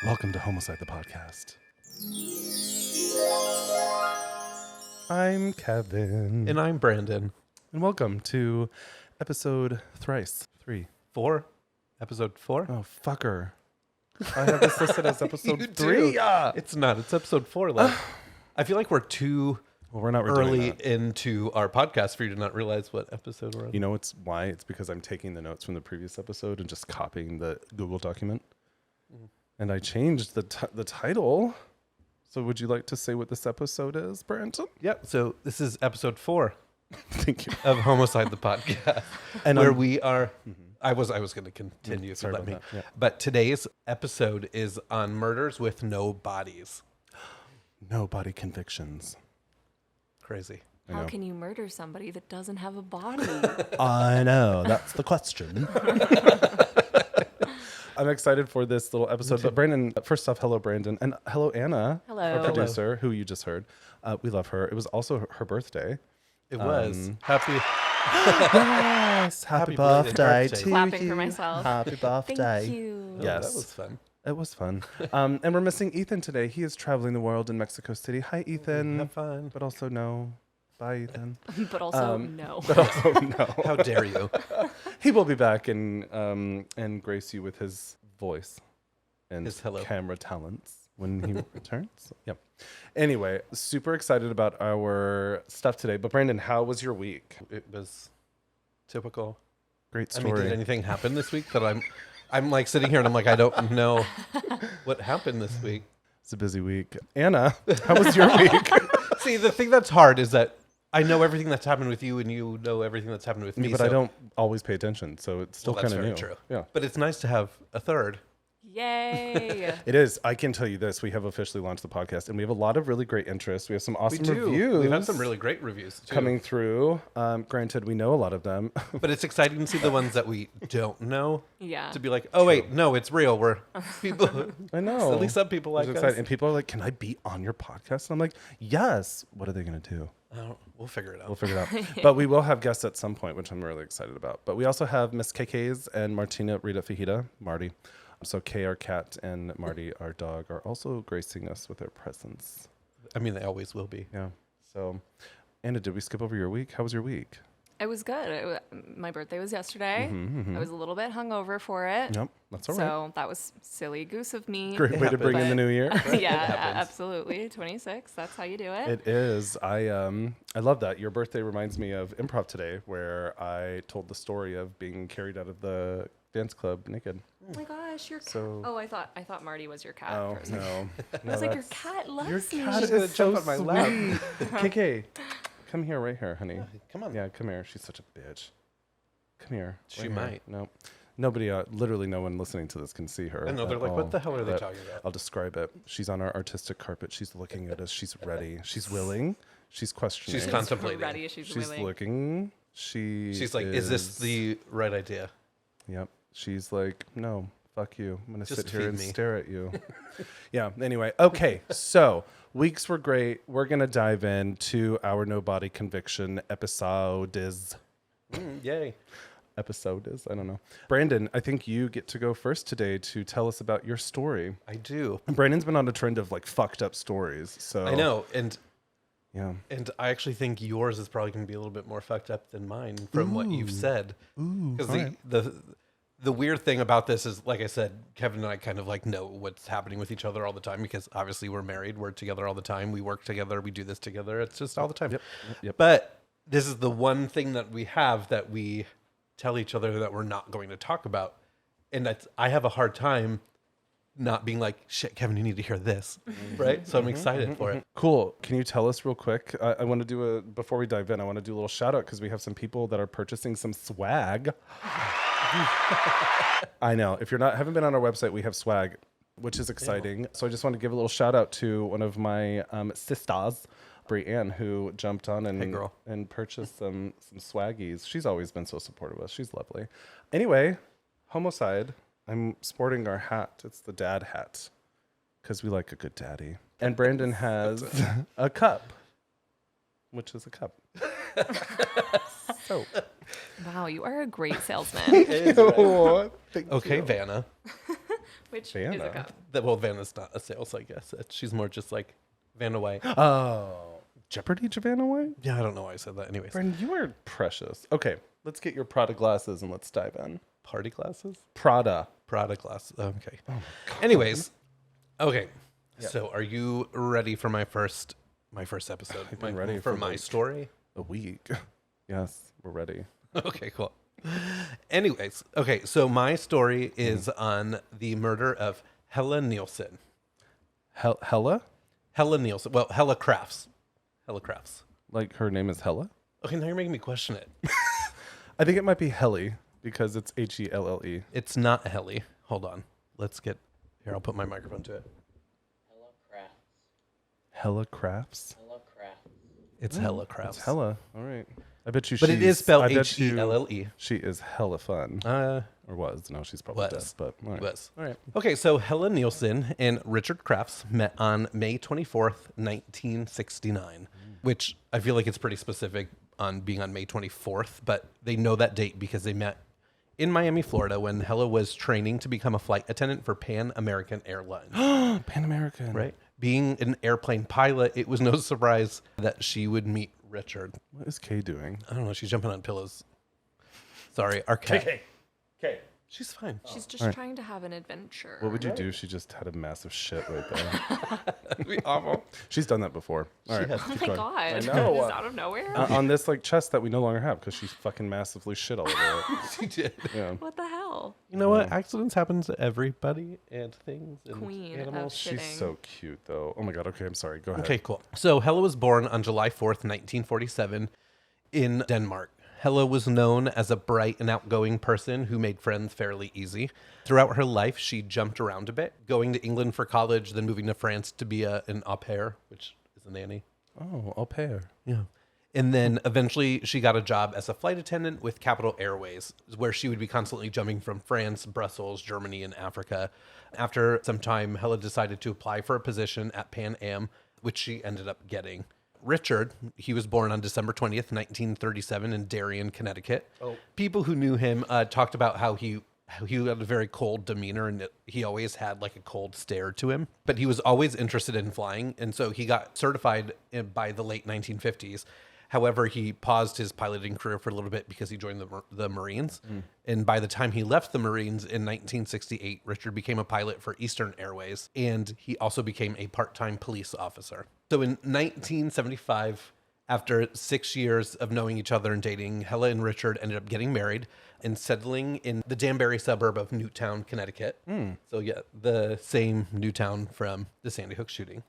Welcome to Homocide, the podcast. I'm Kevin. And I'm Brandon. And welcome to episode three. 4? Episode 4? Oh, fucker. I have this listed as episode You 3. do. Yeah. It's not. It's episode 4. Like, I feel like we're too Well, we're not early that. into our podcast for you to not realize what episode we're on. You know why? It's because I'm taking the notes from the previous episode and just copying the Google document. And I changed the title. So would you like to say what this episode is, Brandon? Yep. So this is episode 4 Thank you. of Homocide, the podcast, And where we are... I was going to continue if you Sorry let about me. that. Yeah. But today's episode is on murders with no bodies. No body convictions. Crazy. I How know. can you murder somebody that doesn't have a body? I know. That's the question. I'm excited for this little episode. But Brandon, first off, hello, Brandon. And hello, Anna, Hello. our producer, who you just heard. We love her. It was also her birthday. It was. Happy... Yes. Happy belated birthday. to Clapping you. for myself. Happy birthday. Thank you. Yes. That was fun. It was fun. And we're missing Ethan today. He is traveling the world in Mexico City. Hi, Ethan. Have fun. But also no. Bye, Ethan. But also, no. But also no. How dare you? He will be back and grace you with his voice and His hello. camera talents when he returns. Yep. Anyway, super excited about our stuff today. But Brandon, how was your week? It was typical. Great I story. mean, did anything happen this week that I'm like sitting here and I'm like, I don't know what happened this week. It's a busy week. Anna, how was your week? See, the thing that's hard is that I know everything that's happened with you and you know everything that's happened with me. But I don't always pay attention, so it's still Well, that's kind of new. very true. Yeah. But it's nice to have a third. Yay. It is. I can tell you this. We have officially launched the podcast, and we have a lot of really great interest. We have some awesome reviews. We've had some really great reviews too. coming through. Granted, we know a lot of them. But it's exciting to see the ones that we don't know. Yeah. To be like, oh wait, no, it's real. We're people. I know. At least some people like It's us. exciting. And people are like, "Can I be on your podcast?" And I'm like, "Yes." What are they going to do? We'll figure it out. We'll figure it out. But we will have guests at some point, which I'm really excited about. But we also have Miss KK's and Martina Rita Fajita, Marty. So Kay, our cat, and Marty, our dog, are also gracing us with their presence. I mean, they always will be. Yeah. So, Anna, did we skip over your week? How was your week? It was good. My birthday was yesterday. Mm-hmm. I was a little bit hungover for it. Yep, that's all right. So that was silly goose of me. Great way to bring in the new year. Yeah, happens. absolutely. 26. That's how you do it. It is. I love that. Your birthday reminds me of improv today, where I told the story of being carried out of the dance club naked. Oh my gosh, your cat. So- Oh, I thought Marty was your cat. Oh for a second. no! I was like, your cat loves Your me. cat She's gonna is jump so on my lap. sweet. KK, come here, right here, honey. Come on. Yeah, come here. She's such a bitch. Come here. She right here. might. No, nobody. Literally, no one listening to this can see her. I know, they're at like, all, what the hell are they but talking about? I'll describe it. She's on our artistic carpet. She's looking at us. She's ready. She's willing. She's questioning. She's contemplating. Ready, she's She's willing. looking. She's like, is this the right idea? Yep. She's like, no, fuck you. I'm going to Just sit here feed and me. stare at you. Yeah. Anyway. Okay. So weeks were great. We're going to dive into our no body conviction episodes. Yay. I don't know. Brandon, I think you get to go first today to tell us about your story. I do. And Brandon's been on a trend of like fucked up stories. So I know. And Yeah. I actually think yours is probably going to be a little bit more fucked up than mine from what you've said. Because alright. the weird thing about this is, like I said, Kevin and I kind of like know what's happening with each other all the time because obviously we're married. We're together all the time. We work together. We do this together. It's just all the time. Yep. But this is the one thing that we have that we tell each other that we're not going to talk about. And I have a hard time not being like, shit, Kevin, you need to hear this. Right? So I'm excited for it. Cool. Can you tell us real quick? I want to do before we dive in, I want to do a little shout out because we have some people that are purchasing some swag. I know. If haven't been on our website, we have swag, which is exciting. So I just want to give a little shout out to one of my sisters, Brianne, who jumped on Hey, girl. and purchased some swaggies. She's always been so supportive of us. She's lovely. Anyway, Homocide. I'm sporting our hat. It's the dad hat because we like a good daddy. And Brandon has a cup, which is a cup. So, Wow, you are a great salesman. thank Okay, you. Vanna. Which is Vanna. a cup. Well, Vanna's not a sales, I guess. She's more just like Vanna White. Oh, Jeopardy, Javanna White? Yeah, I don't know why I said that. Anyways, Brendan, you are precious. Okay, let's get your Prada glasses and let's dive in. party glasses? Prada. Prada glasses. Okay. Oh my God. Anyways, okay. Yeah. So, are you ready for my first episode? I've been ready for for my like- story. A week. Yes, we're ready. Okay, cool. Anyways, okay. So my story is on the murder of Helle Nielsen. Hella? Helle Nielsen. Well, Helle Crafts. Helle Crafts. Like her name is Hella? Okay, now you're making me question it. I think it might be Helly because it's Helle. It's not Helle. Hold on. Let's get here. I'll put my microphone to it. Helle Crafts. Helle Crafts? Helle Crafts. It's Helle Crafts. It's Hella. All right. I bet you But it is spelled I bet you Helle. She is hella fun. Or was. No, she's probably dead. But all right. Was. All right. Okay, so Helle Nielsen and Richard Crafts met on May 24th, 1969, which I feel like it's pretty specific on being on May 24th, but they know that date because they met in Miami, Florida, when Helle was training to become a flight attendant for Pan American Airlines. Pan American. Right? Being an airplane pilot, it was no surprise that she would meet Richard. What is Kay doing? I don't know, she's jumping on pillows. Sorry, our cat. Kay. She's fine. She's just Alright. trying to have an adventure. What would you do if she just had a massive shit right there? That'd be awful. She's done that before. All right. has. Oh keep my going. god. I know. Just out of nowhere? On this like chest that we no longer have because she's fucking massively shit all over it. She did. Yeah. What the hell? You know what? Accidents happen to everybody and things and Queen of animals. shit. She's so cute though. Oh my god. Okay, I'm sorry. Go ahead. Okay, cool. So Helle was born on July 4th, 1947 in Denmark. Helle was known as a bright and outgoing person who made friends fairly easy. Throughout her life, she jumped around a bit, going to England for college, then moving to France to be an au pair, which is a nanny. Oh, au pair. Yeah. And then eventually she got a job as a flight attendant with Capital Airways, where she would be constantly jumping from France, Brussels, Germany, and Africa. After some time, Helle decided to apply for a position at Pan Am, which she ended up getting. Richard, he was born on December 20th, 1937 in Darien, Connecticut. People who knew him talked about how he had a very cold demeanor and he always had like a cold stare to him. But he was always interested in flying, and so he got certified by the late 1950s. However, he paused his piloting career for a little bit because he joined the Marines. And by the time he left the Marines in 1968, Richard became a pilot for Eastern Airways, and he also became a part-time police officer. So in 1975, after 6 years of knowing each other and dating, Helle and Richard ended up getting married and settling in the Danbury suburb of Newtown, Connecticut. So yeah, the same Newtown from the Sandy Hook shooting,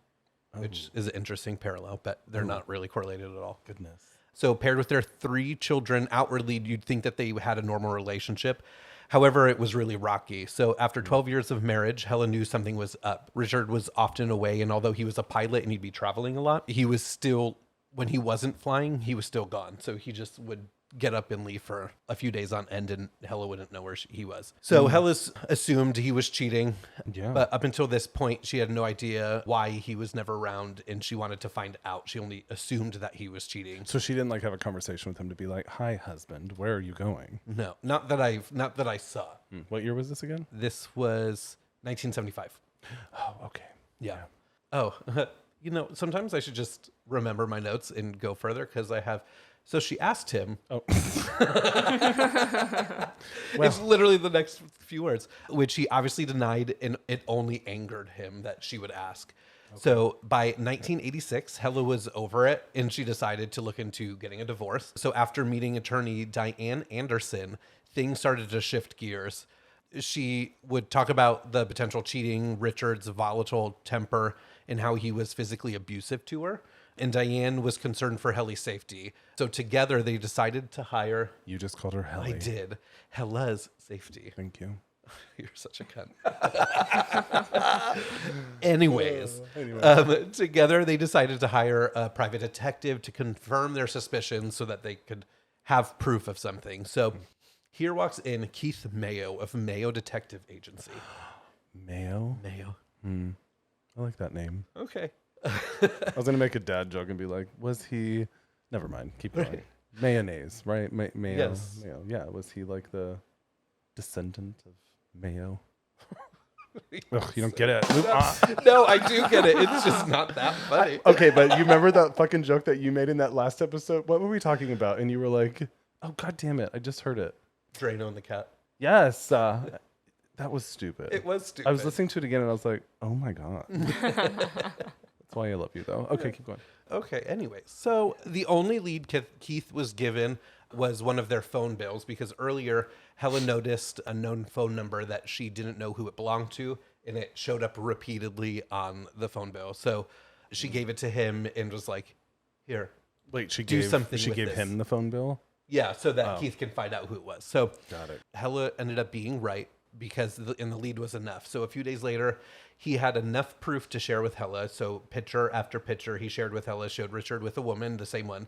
which is an interesting parallel, but they're not really correlated at all. Goodness. So paired with their 3 children, outwardly, you'd think that they had a normal relationship. However, it was really rocky. So after 12 years of marriage, Helle knew something was up. Richard was often away, and although he was a pilot and he'd be traveling a lot, he was still, when he wasn't flying, he was still gone. So he just would get up and leave for a few days on end, and Helle wouldn't know where he was. So Helle assumed he was cheating. Yeah. But up until this point, she had no idea why he was never around, and she wanted to find out. She only assumed that he was cheating. So she didn't like have a conversation with him to be like, "Hi, husband, where are you going?" No, not that I saw. What year was this again? This was 1975. Oh, okay. Yeah. Oh, you know, sometimes I should just remember my notes and go further because I have. So she asked him. Oh. It's literally the next few words, which he obviously denied, and it only angered him that she would ask. Okay. So by 1986, Helle was over it, and she decided to look into getting a divorce. So after meeting attorney Diane Anderson, things started to shift gears. She would talk about the potential cheating, Richard's volatile temper, and how he was physically abusive to her. And Diane was concerned for Helle's safety. So together they decided to hire... You just called her Helly. I did. Helle's safety. Thank you. You're such a cunt. Anyways, together they decided to hire a private detective to confirm their suspicions so that they could have proof of something. So here walks in Keith Mayo of Mayo Detective Agency. Mayo? Mayo. I like that name. Okay. I was going to make a dad joke and be like, was he... Never mind. Keep going. Mayonnaise, right? Mayo. Yes. Mayo. Yeah. Was he like the descendant of Mayo? sorry. Ugh, you don't get it. Move on. No, I do get it. It's just not that funny. Okay, but you remember that fucking joke that you made in that last episode? What were we talking about? And you were like, oh, God damn it. I just heard it. Drano and the cat. Yes. That was stupid. It was stupid. I was listening to it again and I was like, oh my God. That's why I love you, though. Okay, keep going. Okay, anyway. So the only lead Keith was given was one of their phone bills because earlier Helen noticed a known phone number that she didn't know who it belonged to, and it showed up repeatedly on the phone bill. So she gave it to him and was like, here. Wait, she Do gave, something she with gave this. him the phone bill? Yeah, so that Keith can find out who it was. So Got it. Hella ended up being right because in the lead was enough. So a few days later, he had enough proof to share with Hella. So picture after picture he shared with Hella showed Richard with a woman, the same one,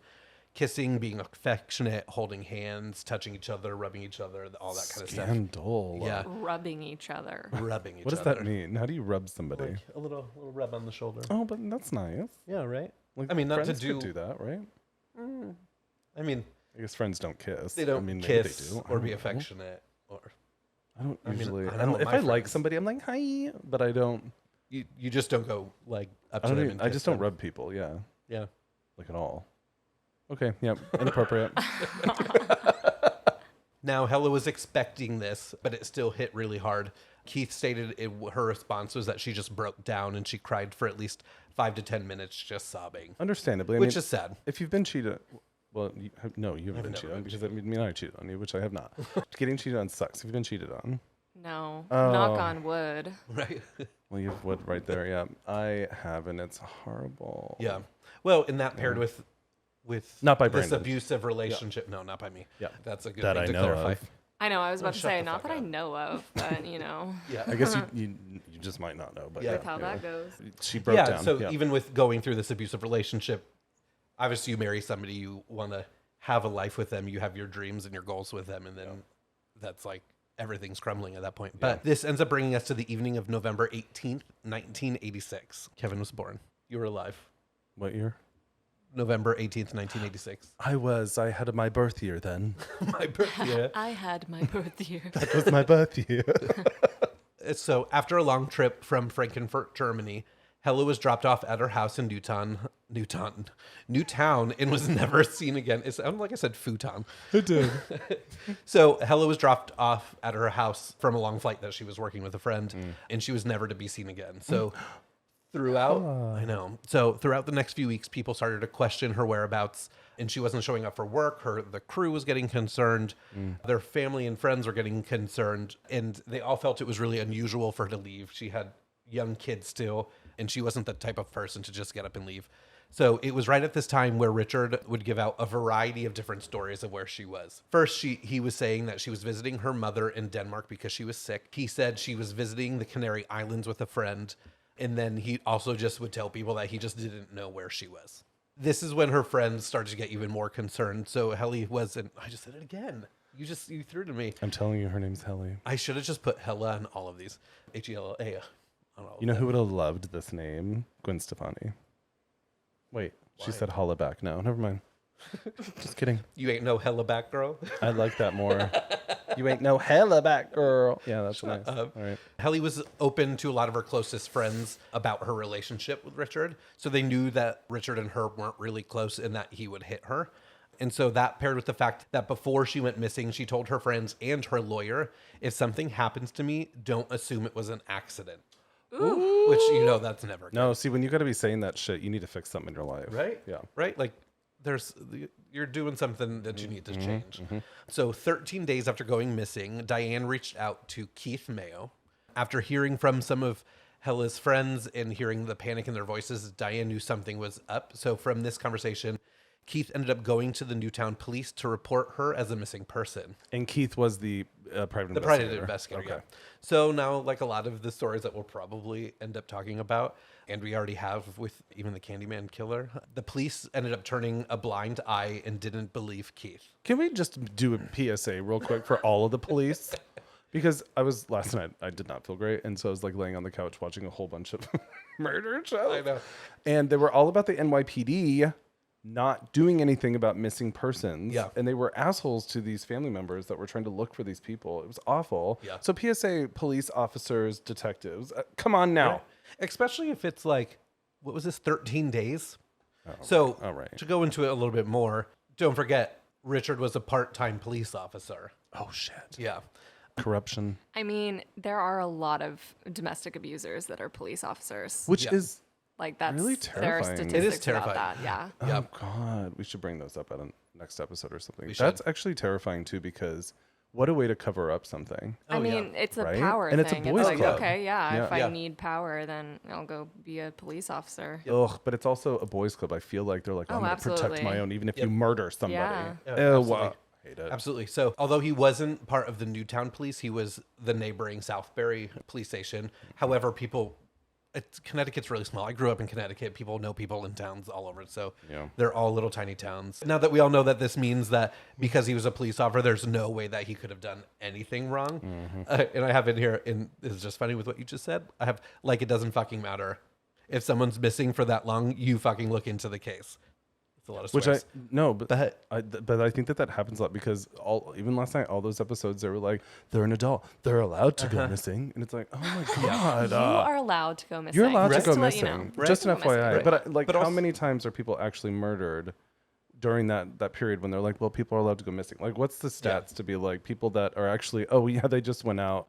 kissing, being affectionate, holding hands, touching each other, rubbing each other, all that kind of stuff. Scandal. Yeah, Rubbing each other. rubbing each What other. does that mean? How do you rub somebody? Like a little rub on the shoulder. Oh, but that's nice. Yeah, right. Like, I mean, not to friends could do. do that, right? I mean, I guess friends don't kiss. they don't I mean, maybe kiss they do. I or don't be know. affectionate, or I don't I mean, usually. I know if my I like friends. somebody, I'm like, hi, but I don't. you just don't go like up I to don't. them. Even, And I kiss just don't them. rub people. Yeah, Yeah. like at all. Okay. Yep. Inappropriate. Now, Hella was expecting this, but it still hit really hard. Keith stated her response was that she just broke down and she cried for at least 5 to 10 minutes just sobbing, Understandably, I which mean, is sad. if you've been cheated, well, no, you haven't been never cheated on been because me and I cheated on you, which I have not. Getting cheated on sucks. If you've been cheated on, No. Oh. Knock on wood. Right. well, you've wood right there. Yeah, I have, and it's horrible. Yeah. Well, and that paired with Not by this Brandon. abusive relationship. No, not by me. Yeah. That's a good That thing I to know clarify. of. I know. I was about to shut say, the not fuck that I up. know of, but Yeah. I guess you just might not know, but Yeah. with how that goes. She broke Yeah. down. So yeah. even with going through this abusive relationship, obviously you marry somebody, you want to have a life with them, you have your dreams and your goals with them, and then that's like everything's crumbling at that point. But this ends up bringing us to the evening of November 18th, 1986. Kevin was born. You were alive. What year? November 18th, 1986. I had my birth year then. My birthday. I had my birth year. That was my birth year. So after a long trip from Frankfurt, Germany, Hella was dropped off at her house in Newtown, and was never seen again. It sounded like I said futon. It did. So Hella was dropped off at her house from a long flight that she was working with a friend, and she was never to be seen again. So throughout the next few weeks, people started to question her whereabouts, and she wasn't showing up for work. The crew was getting concerned. Their family and friends were getting concerned, and they all felt it was really unusual for her to leave. She had young kids still, and she wasn't the type of person to just get up and leave. So it was right at this time where Richard would give out a variety of different stories of where she was. First, he was saying that she was visiting her mother in Denmark because she was sick. He said she was visiting the Canary Islands with a friend. And then he also just would tell people that he just didn't know where she was. This is when her friends started to get even more concerned. So Helle wasn't, I just said it again. You threw it to me. I'm telling you, her name's Helle. I should have just put Hella on all of these. Hella. You know who would have loved this name? Gwen Stefani. Wait, she said holla back. No, never mind. Just kidding. You ain't no Hella back girl. I like that more. You ain't no hella back girl. Yeah, that's nice. All right. Helle was open to a lot of her closest friends about her relationship with Richard. So they knew that Richard and her weren't really close and that he would hit her. And so that paired with the fact that before she went missing, she told her friends and her lawyer, if something happens to me, don't assume it was an accident. Ooh. Which, that's never good. No, see, when you got to be saying that shit, you need to fix something in your life. Right? Yeah. Right? Like, you're doing something that you need to change. So 13 days after going missing, Diane reached out to Keith Mayo. After hearing from some of Hella's friends and hearing the panic in their voices, Diane knew something was up. So from this conversation, Keith ended up going to the Newtown police to report her as a missing person. And Keith was the private investigator. Private investigator, Okay. yeah. So now, like a lot of the stories that we'll probably end up talking about, and we already have with even the Candyman killer, the police ended up turning a blind eye and didn't believe Keith. Can we just do a PSA real quick for all of the police? Because last night, I did not feel great. And so I was like laying on the couch watching a whole bunch of murder shows. I know. And they were all about the NYPD. not doing anything about missing persons. Yeah. And they were assholes to these family members that were trying to look for these people. It was awful. Yeah. So PSA, police officers, detectives, come on now. Right. Especially if it's like, what was this, 13 days? All right. To go into it a little bit more, don't forget, Richard was a part-time police officer. Oh, shit. Yeah. Corruption. I mean, there are a lot of domestic abusers that are police officers. Which Yeah. is, Like that's really there are terrifying. It is statistics terrifying. about that. Yeah. Yeah. oh, God. We should bring those up at a next episode or something. We should. That's actually terrifying, too, because what a way to cover up something. I Oh, mean, yeah. it's a Right? power And it's a thing. boys' like, club. okay, yeah, if Yeah. I need power, then I'll go be a police officer. Ugh, but it's also a boys' club. I feel like they're like, Oh, I'm going to protect absolutely. my own, even if Yep. you murder somebody. Yeah. Yeah, Ew, absolutely. I hate it. Absolutely. So, although he wasn't part of the Newtown police, he was the neighboring Southbury police station. However, Connecticut's really small. I grew up in Connecticut. People know people in towns all over. So Yeah. they're all little tiny towns. Now that we all know that this means that because he was a police officer, there's no way that he could have done anything wrong. And I have in here, and this is just funny with what you just said. I have, like, it doesn't fucking matter. If someone's missing for that long, you fucking look into the case. It's a lot of Which swears. but I think that happens a lot because even last night, all those episodes, they were like, they're an adult, they're allowed to go missing, and it's like, oh my god, You are allowed to go missing. you're allowed to just go let you missing. know. Just an Go missing. FYI. Right. But But how also- many times are people actually murdered during that period when they're like, well, people are allowed to go missing? Like, what's the stats to be like people that are actually, oh yeah, they just went out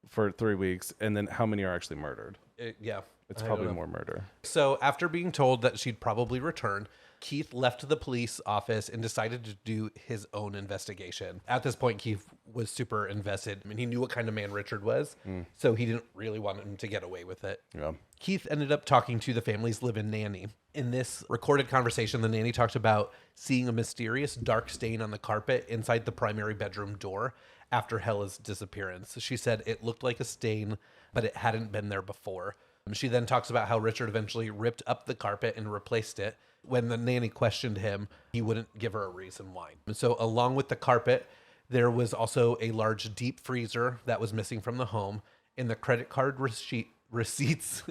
for 3 weeks, and then how many are actually murdered? Yeah. It's I don't probably know. more murder. So after being told that she'd probably return, Keith left the police office and decided to do his own investigation. At this point, Keith was super invested. I mean, he knew what kind of man Richard was, so he didn't really want him to get away with it. Yeah. Keith ended up talking to the family's live-in nanny. In this recorded conversation, the nanny talked about seeing a mysterious dark stain on the carpet inside the primary bedroom door after Helle's disappearance. She said it looked like a stain, but it hadn't been there before. She then talks about how Richard eventually ripped up the carpet and replaced it. When the nanny questioned him, he wouldn't give her a reason why. So along with the carpet, there was also a large deep freezer that was missing from the home, and the credit card receipts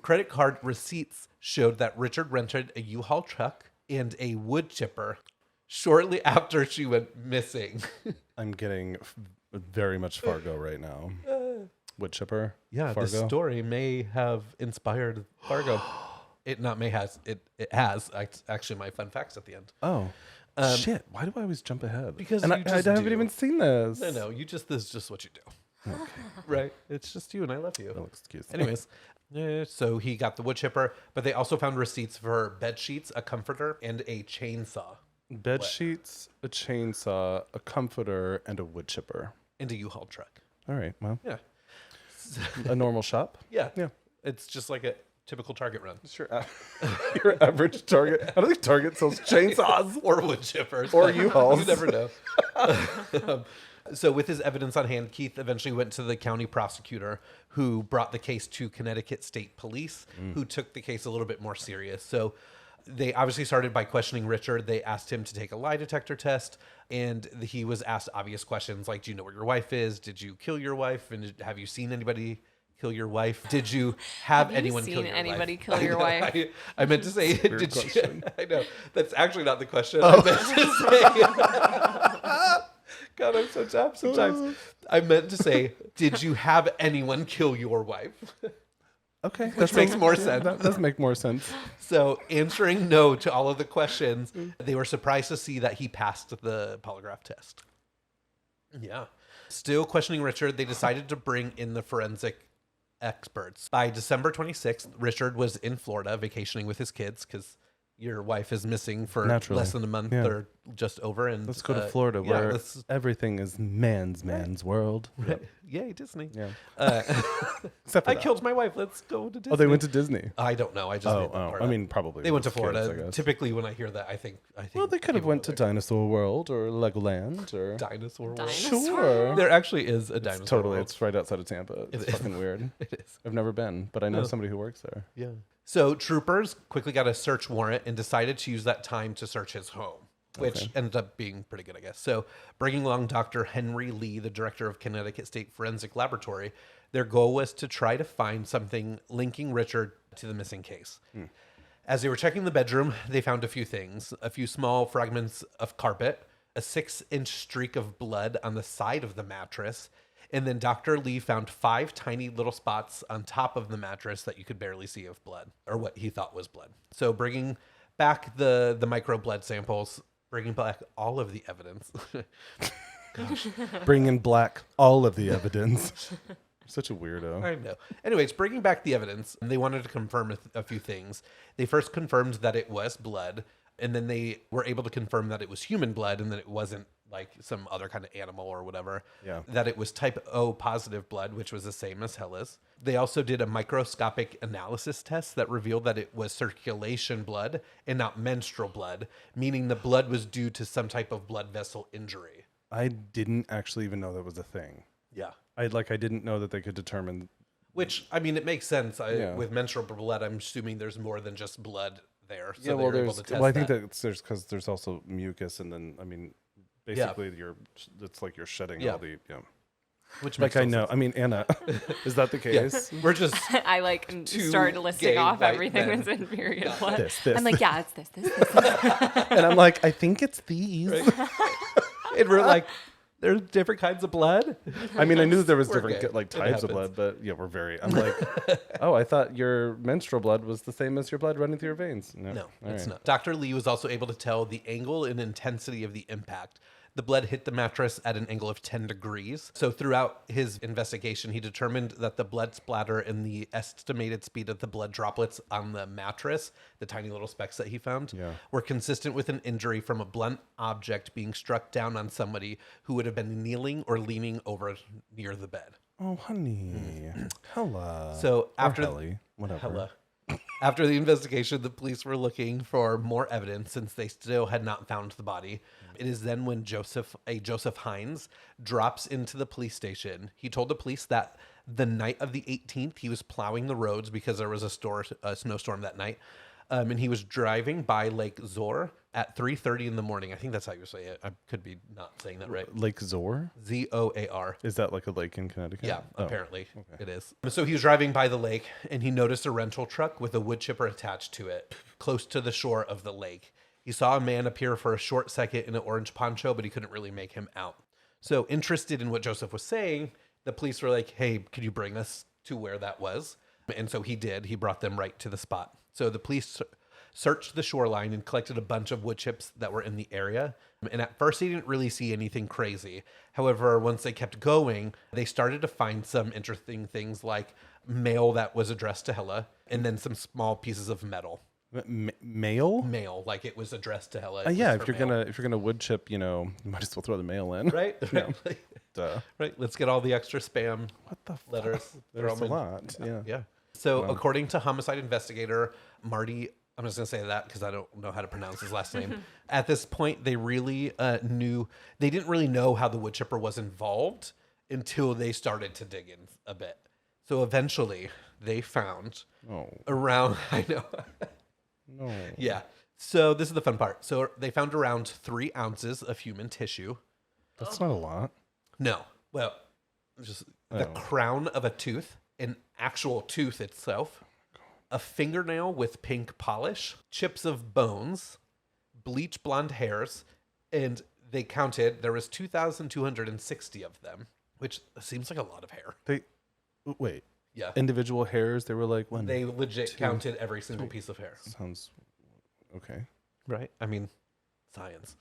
credit card receipts showed that Richard rented a U-Haul truck and a wood chipper shortly after she went missing. I'm getting very much Fargo right now. Wood chipper. Yeah, Fargo. this story may have inspired Fargo. It has. It has. It's actually my fun facts at the end. Oh. Shit. Why do I always jump ahead? Because and you I just haven't do. even seen this. No, this is just what you do. Right? It's just you, and I love you. Oh, excuse me. Anyways, so he got the wood chipper, but they also found receipts for bed sheets, a comforter, and a chainsaw, Bed sheets, a chainsaw, a comforter, and a wood chipper. and a U-Haul truck. All right. Well, Yeah. a normal shop. Yeah. Yeah. It's just like a typical Target run. Sure. Your average Target. I don't think Target sells chainsaws. Or wood chippers. Or but U-Hauls. You never know. So with his evidence on hand, Keith eventually went to the county prosecutor who brought the case to Connecticut State Police, who took the case a little bit more serious. So they obviously started by questioning Richard. They asked him to take a lie detector test, and he was asked obvious questions like, do you know where your wife is? Did you kill your wife? And have you seen anybody kill your wife? Did you have you anyone seen kill your anybody wife? kill your I know, wife? I meant to say, weird did question. you? I know. That's actually not the question. I meant to say... God, I'm so dumb sometimes. I meant to say, did you have anyone kill your wife? Okay. Which makes more sense. That does make more sense. So, answering no to all of the questions, they were surprised to see that he passed the polygraph test. Yeah. Still questioning Richard, they decided to bring in the forensic experts. By December 26th, Richard was in Florida vacationing with his kids because your wife is missing for Naturally. less than a month Yeah. or just over. And Let's go to Florida yeah, where let's- everything is man's world. Yep. Yay, Disney. Yeah. Uh, Except for I that. killed my wife. Let's go to Disney. Oh, they went to Disney. I don't know. I just made that part I up. mean, probably. They went to with kids, Florida. I guess. Typically, when I hear that, I think. Well, they could have people went go to there. Dinosaur World or Legoland or Dinosaur World. Dinosaur? Sure. There actually is a dinosaur. Totally, World. it's right outside of Tampa. It's is. fucking weird. It is. I've never been, but I know No. somebody who works there. Yeah. So troopers quickly got a search warrant and decided to use that time to search his home, which ended up being pretty good, I guess. So bringing along Dr. Henry Lee, the director of Connecticut State Forensic Laboratory, their goal was to try to find something linking Richard to the missing case. As they were checking the bedroom, they found a few things. A few small fragments of carpet, a 6-inch streak of blood on the side of the mattress, and then Dr. Lee found 5 tiny little spots on top of the mattress that you could barely see of blood, or what he thought was blood. So bringing back the micro blood samples, bringing back all of the evidence. Bringing black all of the evidence. Such a weirdo. I know. Anyways, bringing back the evidence, they wanted to confirm a few things. They first confirmed that it was blood, and then they were able to confirm that it was human blood and that it wasn't like some other kind of animal or whatever. Yeah. That it was type O positive blood, which was the same as Helle's. They also did a microscopic analysis test that revealed that it was circulation blood and not menstrual blood, meaning the blood was due to some type of blood vessel injury. I didn't actually even know that was a thing. Yeah. I didn't know that they could determine. Which, I mean, it makes sense. Yeah. With menstrual blood, I'm assuming there's more than just blood there. So Yeah, well, they were able to test I think that. there's because there's also mucus, and then I mean, basically it's like you're shedding all the Which Like makes I know. I mean, Anna, is that the case? We're just I like Two start listing gay off white everything men. that's in period blood. This. I'm like, yeah, it's this. And I'm like, I think it's these. and we're like, there's different kinds of blood. I mean, I knew there was We're different gay. like It types of happens. blood, but yeah, we're very. I'm like, oh, I thought your menstrual blood was the same as your blood running through your veins. No, All it's right. not. Dr. Lee was also able to tell the angle and intensity of the impact. The blood hit the mattress at an angle of 10 degrees. So throughout his investigation, he determined that the blood splatter and the estimated speed of the blood droplets on the mattress, the tiny little specks that he found, were consistent with an injury from a blunt object being struck down on somebody who would have been kneeling or leaning over near the bed. Oh, honey, Hella. So after Helly, whatever. Hella. After the investigation, the police were looking for more evidence since they still had not found the body. It is then when Joseph Hines drops into the police station. He told the police that the night of the 18th, he was plowing the roads because there was a snowstorm that night. And he was driving by Lake Zor at 3:30 in the morning. I think that's how you say it. I could be not saying that right. Lake Zor? Zoar. Is that like a lake in Connecticut? Yeah, Oh. apparently it is. So he was driving by the lake and he noticed a rental truck with a wood chipper attached to it close to the shore of the lake. He saw a man appear for a short second in an orange poncho, but he couldn't really make him out. So interested in what Joseph was saying, the police were like, hey, could you bring us to where that was? And so he did. He brought them right to the spot. So the police searched the shoreline and collected a bunch of wood chips that were in the area. And at first, they didn't really see anything crazy. However, once they kept going, they started to find some interesting things like mail that was addressed to Helle and then some small pieces of metal. Mail? Mail, like it was addressed to Helle. Yeah, if you're gonna wood chip, you might as well throw the mail in. Right? Duh. Right. Let's get all the extra spam What the fuck? letters. There's throw a 'em in. lot. Yeah. Yeah. So according to homicide investigator Marty, I'm just going to say that because I don't know how to pronounce his last name. At this point, they really they didn't really know how the wood chipper was involved until they started to dig in a bit. So eventually they found around, I know. No. Yeah. So this is the fun part. So they found around 3 ounces of human tissue. That's not a lot. No. Well, just the crown of a tooth, an actual tooth itself, a fingernail with pink polish, chips of bones, bleach blonde hairs, and they counted there was 2,260 of them, which seems like a lot of hair. Wait. Yeah. Individual hairs. They were like one. They legit counted every single piece of hair. Sounds okay. Right? I mean, science.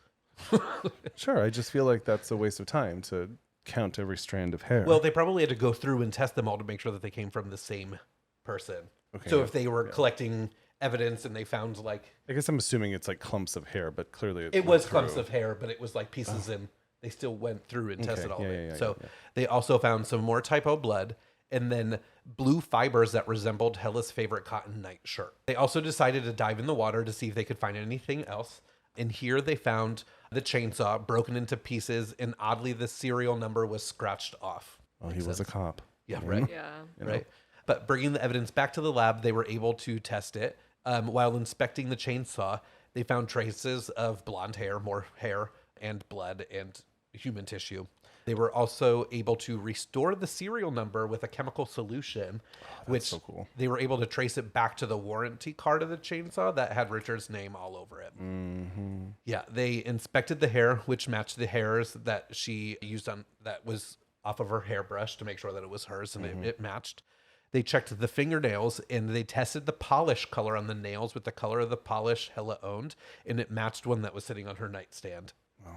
Sure. I just feel like that's a waste of time to count every strand of hair. Well, they probably had to go through and test them all to make sure that they came from the same person. Okay, So yeah, if they were collecting evidence and they found like I guess I'm assuming it's like clumps of hair, but clearly it was clumps of hair, but it was like pieces and they still went through and tested all of it. So they also found some more typo blood and then blue fibers that resembled Helle's favorite cotton nightshirt. They also decided to dive in the water to see if they could find anything else. And here they found the chainsaw broken into pieces, and oddly, the serial number was scratched off. Oh, he was a cop. Yeah, right. Yeah. Right. But bringing the evidence back to the lab, they were able to test it. While inspecting the chainsaw, they found traces of blonde hair, more hair, and blood and human tissue. They were also able to restore the serial number with a chemical solution, which so cool. they were able to trace it back to the warranty card of the chainsaw that had Richard's name all over it. Mm-hmm. Yeah, they inspected the hair, which matched the hairs that she used on that was off of her hairbrush to make sure that it was hers, and it matched. They checked the fingernails, and they tested the polish color on the nails with the color of the polish Helle owned, and it matched one that was sitting on her nightstand. Wow.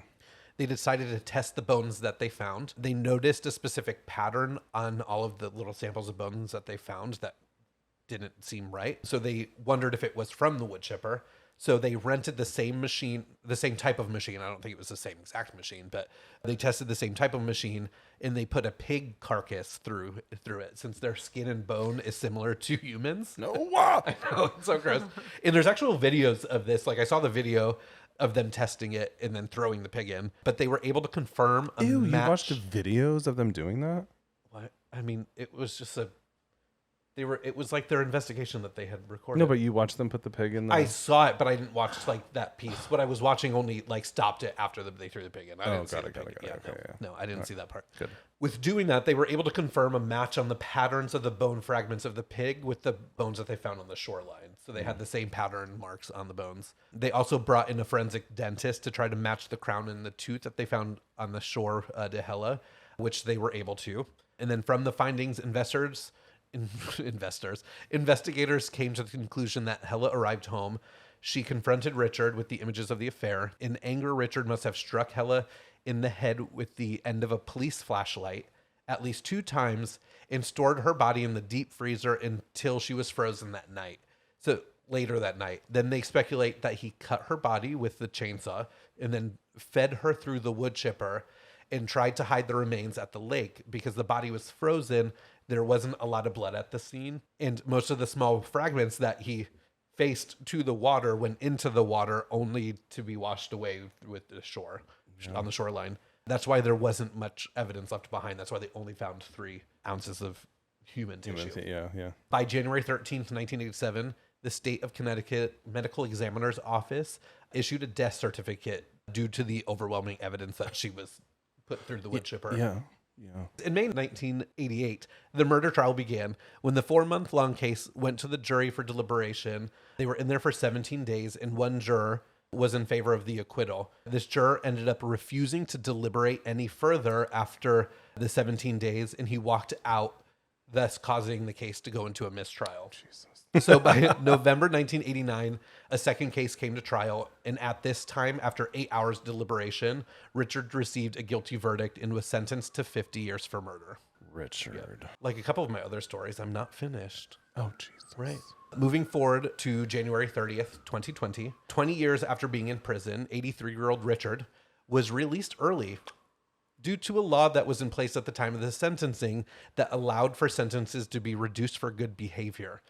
They decided to test the bones that they found. They noticed a specific pattern on all of the little samples of bones that they found that didn't seem right. So they wondered if it was from the wood chipper. So they rented the same machine, the same type of machine. I don't think it was the same exact machine, but they tested the same type of machine, and they put a pig carcass through it, since their skin and bone is similar to humans. No, wow. I know, it's so gross. And there's actual videos of this. Like, I saw the video of them testing it and then throwing the pig in, but they were able to confirm a Ew, match. you watched the videos of them doing that? What? I mean, it was just it was like their investigation that they had recorded. No, but you watched them put the pig in there? I saw it, but I didn't watch like that piece. What I was watching only like stopped it after they threw the pig in. I didn't see got the it, got pig. it, got it. Yeah, Okay, no, yeah. no, I didn't see that part. Good. With doing that, they were able to confirm a match on the patterns of the bone fragments of the pig with the bones that they found on the shoreline. So they had the same pattern marks on the bones. They also brought in a forensic dentist to try to match the crown and the tooth that they found on the shore to Helle, which they were able to. And then from the findings, investigators came to the conclusion that Helle arrived home. She confronted Richard with the images of the affair. In anger, Richard must have struck Helle in the head with the end of a police flashlight at least 2 times and stored her body in the deep freezer until she was frozen that night. So later that night, then they speculate that he cut her body with the chainsaw and then fed her through the wood chipper and tried to hide the remains at the lake because the body was frozen. There wasn't a lot of blood at the scene, and most of the small fragments that he faced to the water went into the water only to be washed away with the shore, on the shoreline. That's why there wasn't much evidence left behind. That's why they only found 3 ounces of human tissue. Yeah. By January 13th, 1987, the state of Connecticut Medical Examiner's Office issued a death certificate due to the overwhelming evidence that she was put through the wood chipper. Yeah. In May 1988, the murder trial began. When the 4-month-long case went to the jury for deliberation, they were in there for 17 days, and one juror was in favor of the acquittal. This juror ended up refusing to deliberate any further after the 17 days, and he walked out, thus causing the case to go into a mistrial. Jesus. So by November 1989, a second case came to trial. And at this time, after 8 hours deliberation, Richard received a guilty verdict and was sentenced to 50 years for murder. Richard. Like a couple of my other stories, I'm not finished. Oh, Jesus. Right. Moving forward to January 30th, 2020, 20 years after being in prison, 83-year-old Richard was released early due to a law that was in place at the time of the sentencing that allowed for sentences to be reduced for good behavior.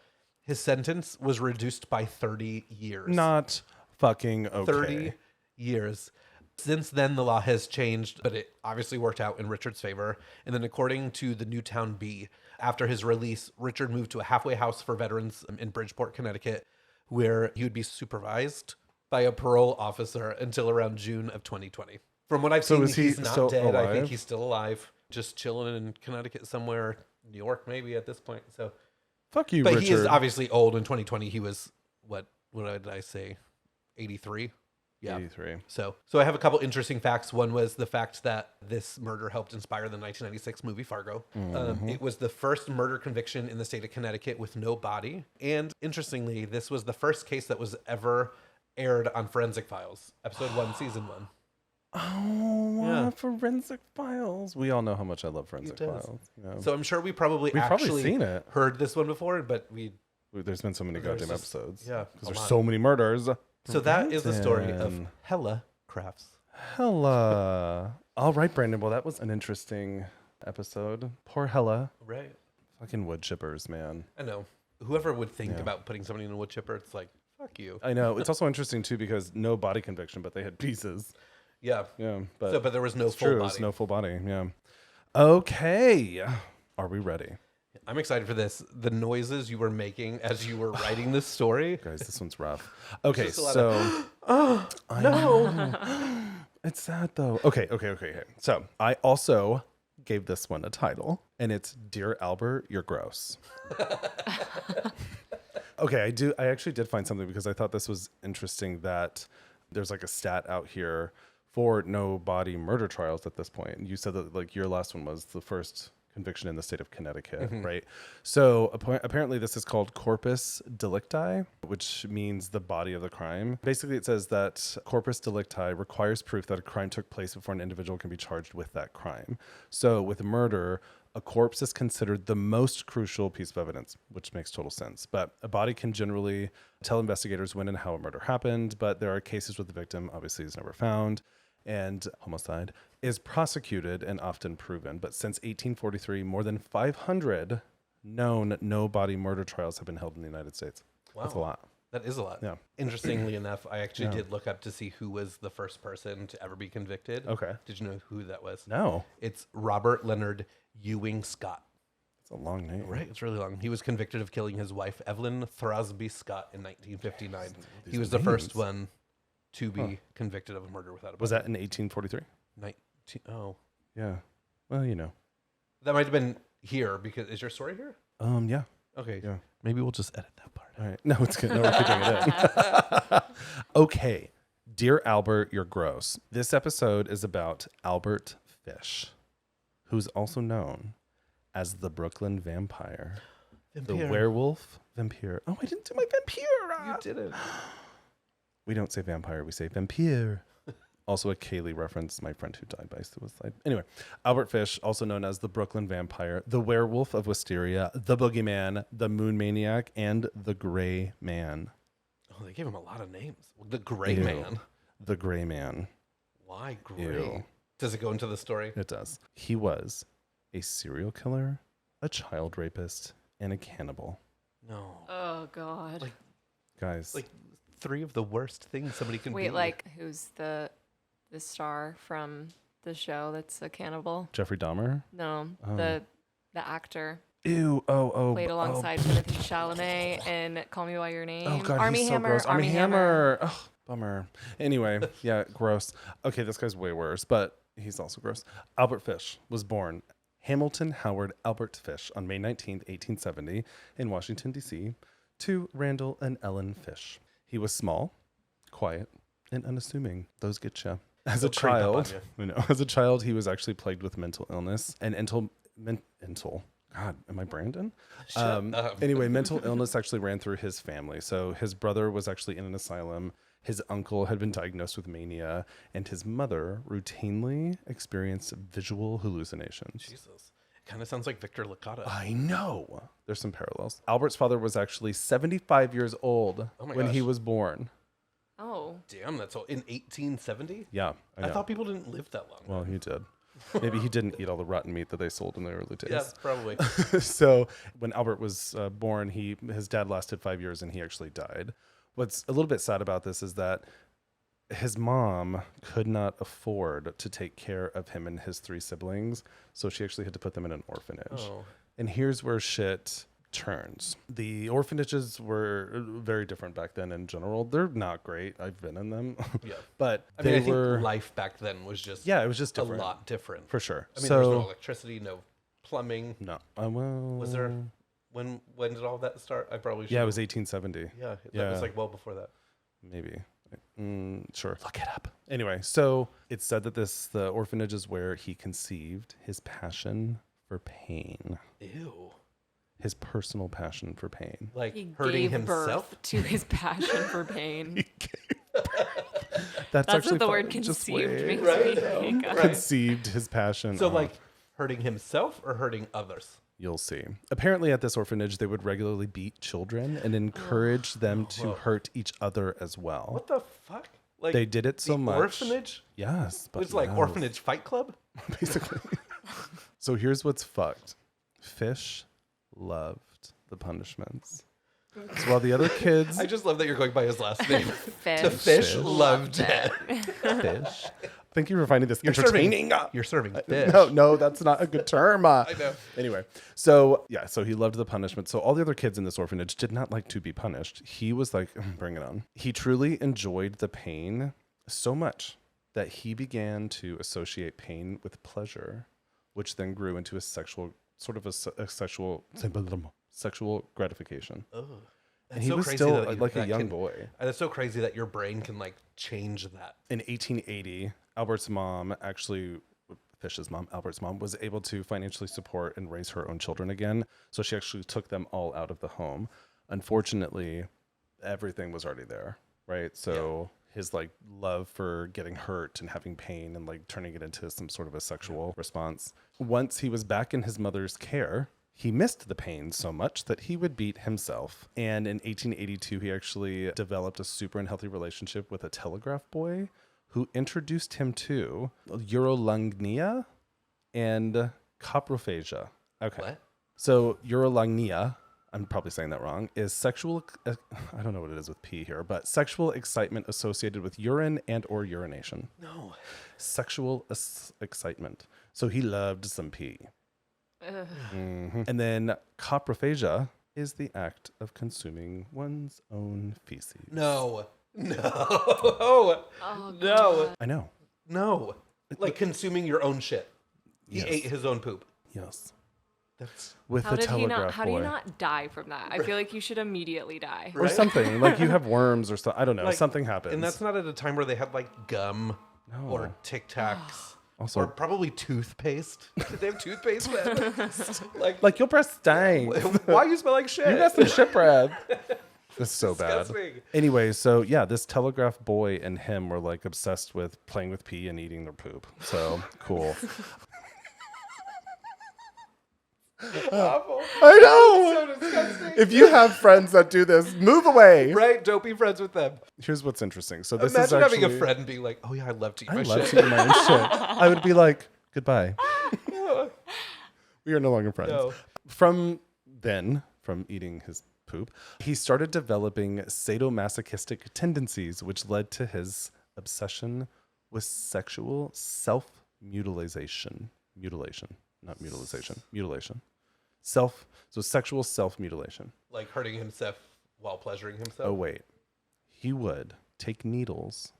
His sentence was reduced by 30 years. Not fucking okay. 30 years. Since then, the law has changed, but it obviously worked out in Richard's favor. And then according to the Newtown Bee, after his release, Richard moved to a halfway house for veterans in Bridgeport, Connecticut, where he would be supervised by a parole officer until around June of 2020. From what I've seen, he's not still dead. alive? I think he's still alive, just chilling in Connecticut somewhere, New York maybe at this point. So, Fuck you, but Richard. he is obviously old. In 2020, he was, what did I say? 83? Yeah. 83. So I have a couple interesting facts. One was the fact that this murder helped inspire the 1996 movie Fargo. It was the first murder conviction in the state of Connecticut with no body. And interestingly, this was the first case that was ever aired on Forensic Files, episode 1, season 1. Oh, Yeah. Forensic Files. We all know how much I love Forensic He does. Files. Yeah. So I'm sure we've probably seen it. heard this one before, but There's been so many There's goddamn just- episodes. yeah, Because a there's lot. so many murders. So that is the story of Brandon. Helle Crafts. Hella. All right, Brandon. Well, that was an interesting episode. Poor Hella. Right. Fucking wood chippers, man. I know. Whoever would think Yeah. about putting somebody in a wood chipper, it's like, fuck you. I know. It's also interesting, too, because no body conviction, but they had pieces. Yeah. Yeah. But, But there was no it's full true. body. It's no full body. Yeah. Okay. Are we ready? I'm excited for this. The noises you were making as you were writing this story. Guys, this one's rough. Okay, just a lot so No. It's sad though. Okay. So I also gave this one a title, and it's Dear Albert, You're Gross. Okay, I actually did find something because I thought this was interesting that there's like a stat out here for no body murder trials at this point. And you said that like your last one was the first conviction in the state of Connecticut, right? So apparently this is called corpus delicti, which means the body of the crime. Basically, it says that corpus delicti requires proof that a crime took place before an individual can be charged with that crime. So with murder, a corpse is considered the most crucial piece of evidence, which makes total sense. But a body can generally tell investigators when and how a murder happened, but there are cases where the victim obviously is never found, and homicide is prosecuted and often proven. But since 1843, more than 500 known no-body murder trials have been held in the United States. Wow. That's a lot. That is a lot. Yeah. Interestingly enough, I actually did look up to see who was the first person to ever be convicted. Okay. Did you know who that was? No. It's Robert Leonard Ewing Scott. It's a long name. Right, it's really long. He was convicted of killing his wife, Evelyn Throsby Scott, in 1959. He was the first one to be convicted of a murder without a Was body. that in 1843? Oh. Yeah. Well, you know. That might have been here because is your story here? Yeah. Okay. Yeah. Maybe we'll just edit that part. All right. No, it's good. No, we're keeping it in. Okay. Dear Albert, You're Gross. This episode is about Albert Fish, who's also known as the Brooklyn Vampire. The werewolf vampire. Oh, I didn't do my vampire. You did it. We don't say vampire, we say vampire. Also a Kaylee reference, my friend who died by suicide. Anyway, Albert Fish, also known as the Brooklyn Vampire, the Werewolf of Wisteria, the Boogeyman, the Moon Maniac, and the Gray Man. Oh, they gave him a lot of names. The Gray Ew. Man. The Gray Man. Why gray? Ew. Does it go into the story? It does. He was a serial killer, a child rapist, and a cannibal. No. Oh God. Like- Guys, Like 3 of the worst things somebody can Wait, be. like who's the star from the show that's a cannibal? Jeffrey Dahmer. No, Oh. the actor Ew. Oh. played alongside Timothy Chalamet in Call Me by Your Name. Oh God, Army he's Hammer. so gross. Army Hammer. Oh, bummer. Anyway, yeah, gross. Okay, this guy's way worse, but he's also gross. Albert Fish was born Hamilton Howard Albert Fish on May 19th, 1870 in Washington, D.C. to Randall and Ellen Fish. He was small, quiet, and unassuming. Those get you. As a They'll creep up on child, as a child, he was actually plagued with mental illness and mental. God, am I Brandon? Shut up. Anyway, mental illness actually ran through his family. So his brother was actually in an asylum. His uncle had been diagnosed with mania, and his mother routinely experienced visual hallucinations. Jesus. Kind of sounds like Victor Licata. I know. There's some parallels. Albert's father was actually 75 years old Oh my when he gosh. was born. Oh, Damn, that's all. In 1870? Yeah, I thought people didn't live that long. Well, he did. Maybe he didn't eat all the rotten meat that they sold in the early days. Yeah, probably. So when Albert was born, his dad lasted 5 years and he actually died. What's a little bit sad about this is that his mom could not afford to take care of him and his 3 siblings, so she actually had to put them in an orphanage. Oh. And here's where shit turns. The orphanages were very different back then in general. They're not great. I've been in them. Yeah. But I mean, they I think were life back then was just it was just a different. lot different. For sure. I mean, there was no electricity, no plumbing. No. Well, Was there? When did all that start? I probably should. Yeah, it was 1870. Yeah, that Yeah. was like well before that. Maybe. Sure. Look it up. Anyway, so it's said that the orphanage is where he conceived his passion for pain, Ew. his personal passion for pain. Like he hurting gave himself. birth to his passion for pain. That's That's actually what the word fun. Just conceived wait. means. Right. Conceived his passion. So Oh, like hurting himself or hurting others. you'll see. Apparently, at this orphanage, they would regularly beat children and encourage them to Whoa. hurt each other as well. What the fuck? Like They did it so the much. Orphanage? Yes, but It's like yes. Orphanage Fight Club. basically. So here's what's fucked. Fish loved the punishments. So while the other kids I just love that you're going by his last name. Fish. The fish Fish. loved it. fish. Thank you for finding this You're entertaining. You're serving fish. No, that's not a good term. I know. Anyway, so he loved the punishment. So all the other kids in this orphanage did not like to be punished. He was like, bring it on. He truly enjoyed the pain so much that he began to associate pain with pleasure, which then grew into a sexual sexual gratification. Oh. And he was still like a young boy. And it's so crazy that your brain can like change that. In 1880, Albert's mom, Fish's mom, Albert's mom, was able to financially support and raise her own children again. So she actually took them all out of the home. Unfortunately, everything was already there, right? So his like love for getting hurt and having pain and like turning it into some sort of a sexual response. Once he was back in his mother's care, he missed the pain so much that he would beat himself. And in 1882, he actually developed a super unhealthy relationship with a telegraph boy who introduced him to urolagnia and coprophagia. Okay. What? So urolagnia, I'm probably saying that wrong, is sexual, I don't know what it is with P here, but sexual excitement associated with urine and or urination. No. Sexual excitement. So he loved some pee. And then coprophagia is the act of consuming one's own feces. No. Oh, No. I know. No. Like consuming your own shit. He Yes. ate his own poop. Yes. That's With How the did he telegraph not? How boy. do you not die from that? I feel like you should immediately die. Or something. Like you have worms or something. I don't know. like, Something happens. And that's not at a time where they had like gum or Tic Tacs. Also- or probably toothpaste. Did they have toothpaste then? like your breath stinks. Why you smell like shit? You got some shit breath. That's so Disgusting. bad. Anyway, so yeah, this telegraph boy and him were like obsessed with playing with pee and eating their poop. So cool. Awful. I know. So disgusting. If you have friends that do this, move away. Right? Don't be friends with them. Here's what's interesting. So this Imagine is actually having a friend and being like, oh yeah, I love to eat I my love shit. to eat my own shit. I would be like, goodbye. We are no longer friends. No. From eating his poop, he started developing sadomasochistic tendencies, which led to his obsession with sexual self-mutilation. Mutilation. Sexual self-mutilation. Like hurting himself while pleasuring himself. Oh, wait. He would take needles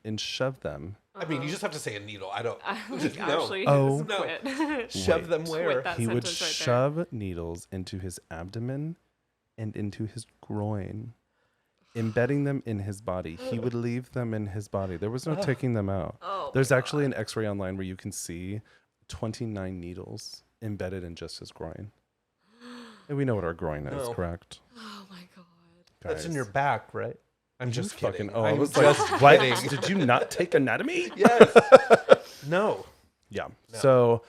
and shove them. I mean, you just have to say a needle. I don't. Like, No. actually, Oh. just quit. Shove them where? Quit that He would sentence right there. shove needles into his abdomen and into his groin, embedding them in his body. He would leave them in his body. There was no taking them out. Oh, There's actually an x-ray online where you can see 29 needles embedded in just his groin. And we know what our groin is, No. correct? oh my god. That's in Guys. your back, right? I'm just You fucking. kidding. Oh, I I'm was just like, what? kidding. Did you not take anatomy? Yes. No. Yeah. So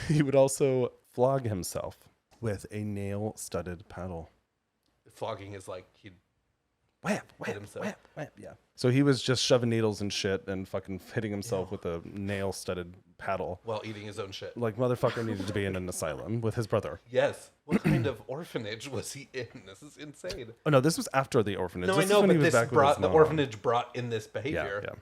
he would also flog himself with a nail-studded paddle. Flogging is like he'd Whap, hit himself. whap. Yeah. So he was just shoving needles and shit and fucking hitting himself with a nail-studded paddle. while eating his own shit. Like motherfucker needed to be in an asylum with his brother. Yes. What kind of orphanage was he in? This is insane. Oh no, this was after the orphanage. No, This I is know, when but he was this back with brought his the mom. orphanage brought in this Yeah, behavior. yeah.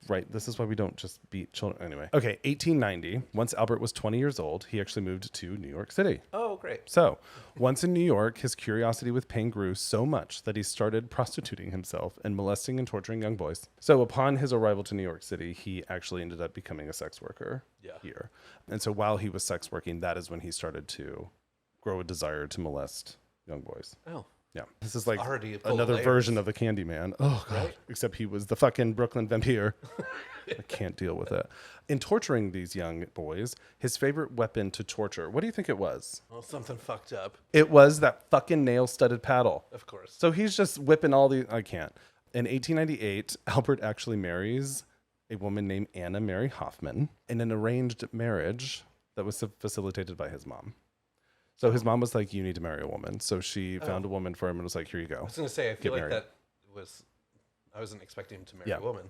Right. This is why we don't just beat children. Anyway. Okay, 1890. Once Albert was 20 years old, he actually moved to New York City. Oh, great. So, once in New York, his curiosity with pain grew so much that he started prostituting himself and molesting and torturing young boys. So, upon his arrival to New York City, he actually ended up becoming a sex worker here. And so, while he was sex working, that is when he started to grow a desire to molest young boys. Oh. Yeah. This is like Already full of another layers. version of the Candyman. Oh, God. Right? Except he was the fucking Brooklyn vampire. I can't deal with it. In torturing these young boys, his favorite weapon to torture, what do you think it was? Well, something fucked up, It was that fucking nail-studded paddle. of course. So he's just whipping all the... I can't. In 1898, Albert actually marries a woman named Anna Mary Hoffman in an arranged marriage that was facilitated by his mom. So his mom was like, you need to marry a woman. So she found a woman for him and was like, here you go. I was going to say, I feel Get like married. that was... I wasn't expecting him to marry Yeah. a woman.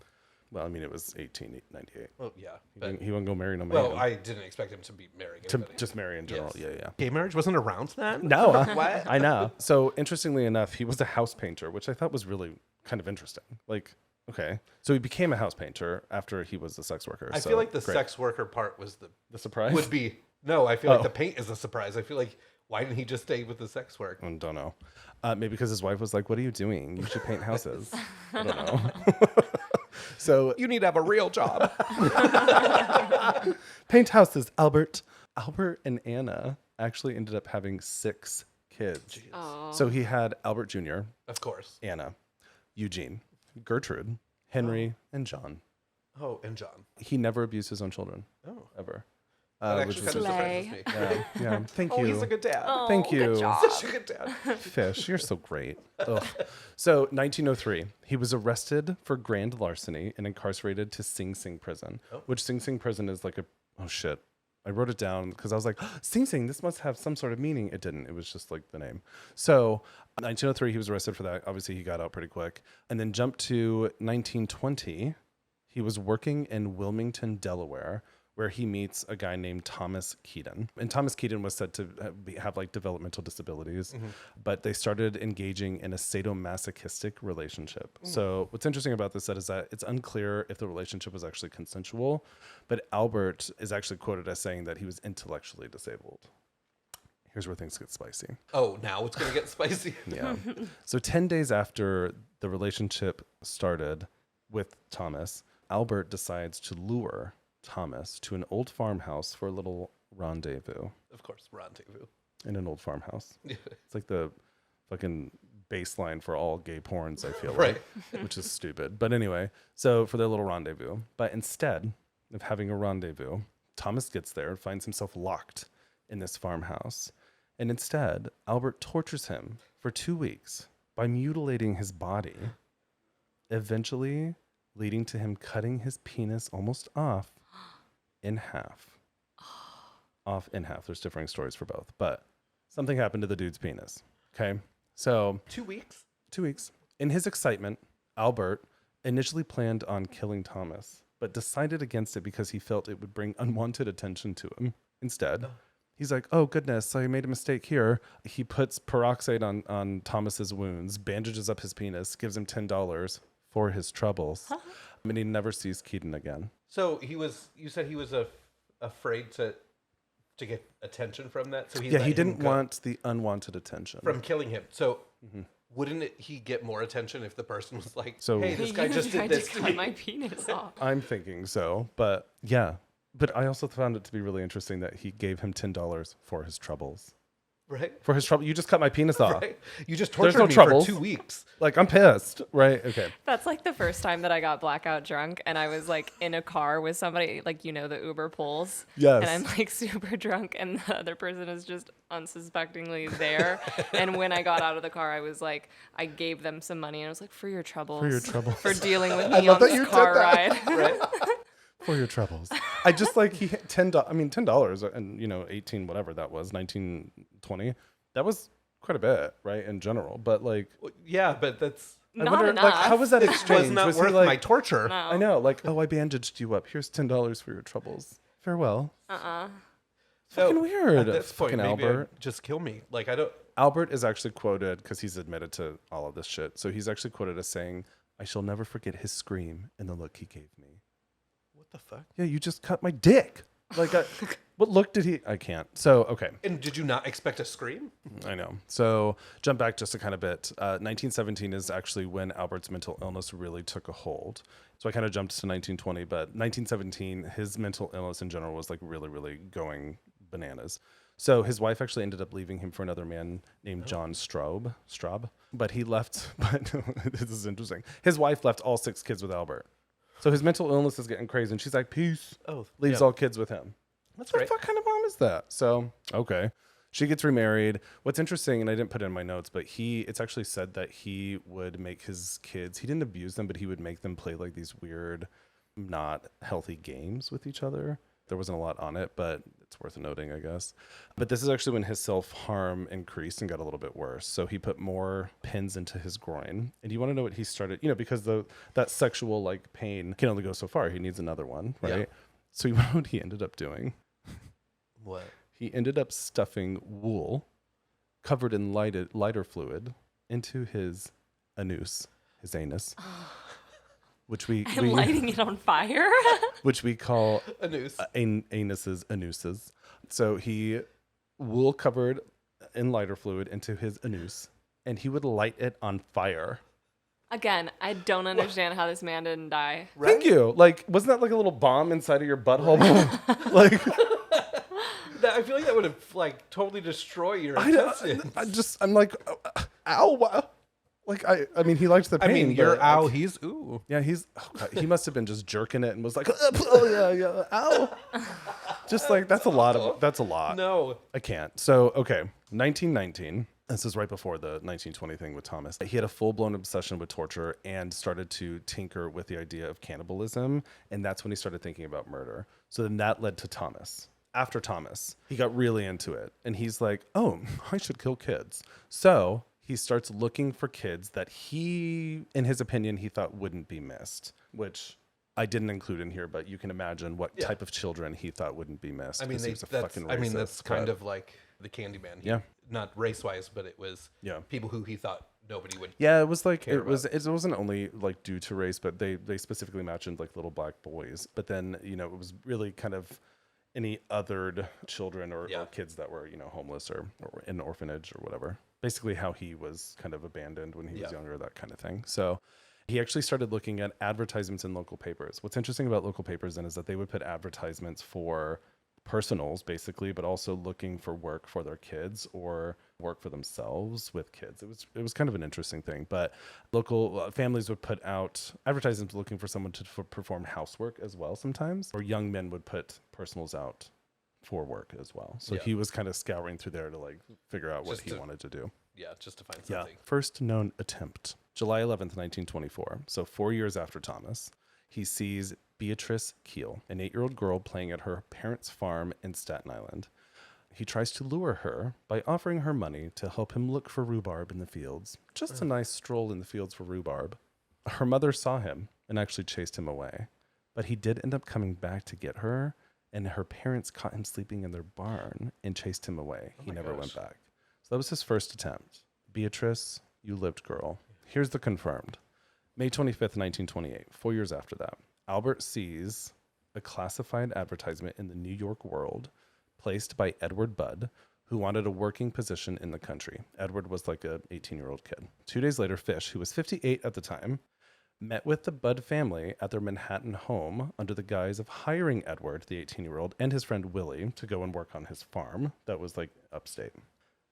Well, I mean, it was 1898. Well, yeah. He But, wouldn't go marry no man. well, I didn't expect him to be marrying to anybody. just marry in general. Yes. Yeah. Gay marriage wasn't around then? No, What? I know. So interestingly enough, he was a house painter, which I thought was really kind of interesting. Like, okay. So he became a house painter after he was a sex worker. I So, feel like the great. sex worker part was The surprise? would be... No, I feel like Oh. the paint is a surprise. I feel like, why didn't he just stay with the sex work? I don't know. Maybe because his wife was like, what are you doing? You should paint houses. I don't know. So You need to have a real job. paint houses, Albert. Albert and Anna actually ended up having 6 kids. Oh. So he had Albert Jr., Of course. Anna, Eugene, Gertrude, Henry, and John. Oh, and John. He never abused his own children, Oh. ever. That Which actually was kind of Slay. surprises me. yeah. Thank Oh, you. he's a good dad. Oh, Thank you. Good job. Such a good dad. Fish, you're so great. Ugh. So 1903, he was arrested for grand larceny and incarcerated to Sing Sing prison, which Sing Sing prison is like oh shit. I wrote it down because I was like, Sing Sing, this must have some sort of meaning. It didn't. It was just like the name. So 1903, he was arrested for that. Obviously, he got out pretty quick. And then jumped to 1920. He was working in Wilmington, Delaware, where he meets a guy named Thomas Keaton. And Thomas Keaton was said to have like developmental disabilities, but they started engaging in a sadomasochistic relationship. So what's interesting about this is that it's unclear if the relationship was actually consensual, but Albert is actually quoted as saying that he was intellectually disabled. Here's where things get spicy. Oh, now it's going to get spicy. Yeah. So 10 days after the relationship started with Thomas, Albert decides to lure Thomas to an old farmhouse for a little rendezvous. Of course, rendezvous. In an old farmhouse. It's like the fucking baseline for all gay porns, I feel Right. like, which is stupid. But anyway, so for their little rendezvous. But instead of having a rendezvous, Thomas gets there and finds himself locked in this farmhouse. And instead, Albert tortures him for 2 weeks by mutilating his body, eventually leading to him cutting his penis almost off in half. Off in half. There's differing stories for both, but something happened to the dude's penis. Okay. So 2 weeks? 2 weeks. In his excitement, Albert initially planned on killing Thomas, but decided against it because he felt it would bring unwanted attention to him. Instead, he's like, oh goodness, I made a mistake here. He puts peroxide on Thomas's wounds, bandages up his penis, gives him $10 for his troubles. And he never sees Keaton again. So you said he was afraid to get attention from that? So He let him didn't go want the unwanted attention. from killing him. So wouldn't he get more attention if the person was like, So- hey, this guy You just did tried this to to cut me? my penis off. I'm thinking so, but yeah. But I also found it to be really interesting that he gave him $10 for his troubles. Right? For his trouble, you just cut my penis off. Right? You just There's tortured no me troubles. for 2 weeks. Like, I'm pissed, right? Okay. That's like the first time that I got blackout drunk and I was like in a car with somebody, like, the Uber pulls. Yes. And I'm like super drunk and the other person is just unsuspectingly there. And when I got out of the car, I was like, I gave them some money and I was like, for your troubles. For your troubles. For dealing with I me love on that you this did car that. ride. Right? For your troubles. I just like he $10. I mean, $10 and 18 whatever that was, 1920. That was quite a bit, right? In general, but like, Yeah, but that's I Not wonder, enough. like, how was that exchange? was not Was he worth like, my torture. No. I know, like, oh, I bandaged you up. Here's $10 for your troubles. Farewell. Fucking weird. At this point, Fucking maybe Albert. just kill me. Like, I don't. Albert is actually quoted, because he's admitted to all of this shit. So he's actually quoted as saying, I shall never forget his scream and the look he gave me. What the fuck? Yeah, you just cut my dick. Like, what look did he? I can't. So, okay. And did you not expect a scream? I know. So jump back just a kind of bit. 1917 is actually when Albert's mental illness really took a hold. So I kind of jumped to 1920, but 1917, his mental illness in general was like really, really going bananas. So his wife actually ended up leaving him for another man named John Straub. But he left, but this is interesting. His wife left all 6 kids with Albert. So his mental illness is getting crazy, and she's like, peace. Oh, Leaves yeah. all kids with him. That's What right. the fuck kind of mom is that? So, okay. She gets remarried. What's interesting, and I didn't put it in my notes, but it's actually said that he would make his kids, he didn't abuse them, but he would make them play like these weird, not healthy games with each other. There wasn't a lot on it, but it's worth noting, I guess. But this is actually when his self-harm increased and got a little bit worse. So he put more pins into his groin. And you want to know what he started, because that sexual like pain can only go so far. He needs another one, right? Yeah. So you know what he ended up doing? What? He ended up stuffing wool covered in lighter fluid into his anus, his anus, which And lighting it on fire. which we call A noose. anuses. So he wool covered in lighter fluid into his anus, and he would light it on fire. Again, I don't understand how this man didn't die. Thank you. Like, wasn't that like a little bomb inside of your butthole? Like, I feel like that would have like totally destroy your intestines. I'm like, ow. Wow. Like, I mean, he liked the pain. I mean, but, you're like, ow. He's ooh. Yeah, he must have been just jerking it and was like, oh yeah, ow. Just like, that's a lot. No. I can't. So, okay, 1919. This is right before the 1920 thing with Thomas. He had a full-blown obsession with torture and started to tinker with the idea of cannibalism. And that's when he started thinking about murder. So then that led to Thomas. After Thomas, he got really into it. And he's like, oh, I should kill kids. So he starts looking for kids that he, in his opinion, he thought wouldn't be missed, which I didn't include in here, but you can imagine what type of children he thought wouldn't be missed. I mean, he was a that's fucking racist, that's kind of like the Candyman. Yeah. Not race-wise, but it was people who he thought nobody would. Yeah, it was like it wasn't only like due to race, but they specifically mentioned like little black boys. But then it was really kind of any othered children or kids that were homeless or in an orphanage or whatever. Basically, how he was kind of abandoned when he was younger, that kind of thing. So he actually started looking at advertisements in local papers. What's interesting about local papers then is that they would put advertisements for personals basically, but also looking for work for their kids or work for themselves with kids. It was kind of an interesting thing, but local families would put out advertisements looking for someone to perform housework as well sometimes, or young men would put personals out for work as well. So he was kind of scouring through there to like figure out what he wanted to do. Yeah, just to find something. First known attempt, July 11th, 1924. So 4 years after Thomas, he sees Beatrice Keel, an 8-year-old girl playing at her parents' farm in Staten Island. He tries to lure her by offering her money to help him look for rhubarb in the fields. Just a nice stroll in the fields for rhubarb. Her mother saw him and actually chased him away. But he did end up coming back to get her, and her parents caught him sleeping in their barn and chased him away. He never went back. So that was his first attempt. Beatrice, you lived, girl. Here's the confirmed. May 25th, 1928, 4 years after that. Albert sees a classified advertisement in the New York World placed by Edward Budd, who wanted a working position in the country. Edward was like a 18-year-old kid. 2 days later, Fish, who was 58 at the time, met with the Budd family at their Manhattan home under the guise of hiring Edward, the 18-year-old, and his friend Willie to go and work on his farm that was like upstate.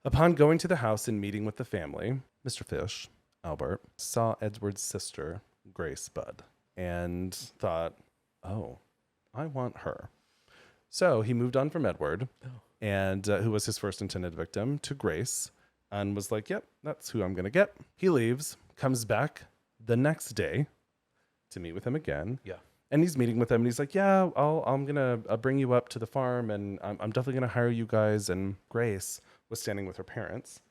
Upon going to the house and meeting with the family, Mr. Fish, Albert, saw Edward's sister, Grace Budd, and thought, oh, I want her. So he moved on from Edward, and who was his first intended victim, to Grace, and was like, yep, that's who I'm going to get. He leaves, comes back the next day to meet with him again. Yeah. And he's meeting with him, and he's like, yeah, I'm going to bring you up to the farm, and I'm definitely going to hire you guys. And Grace was standing with her parents,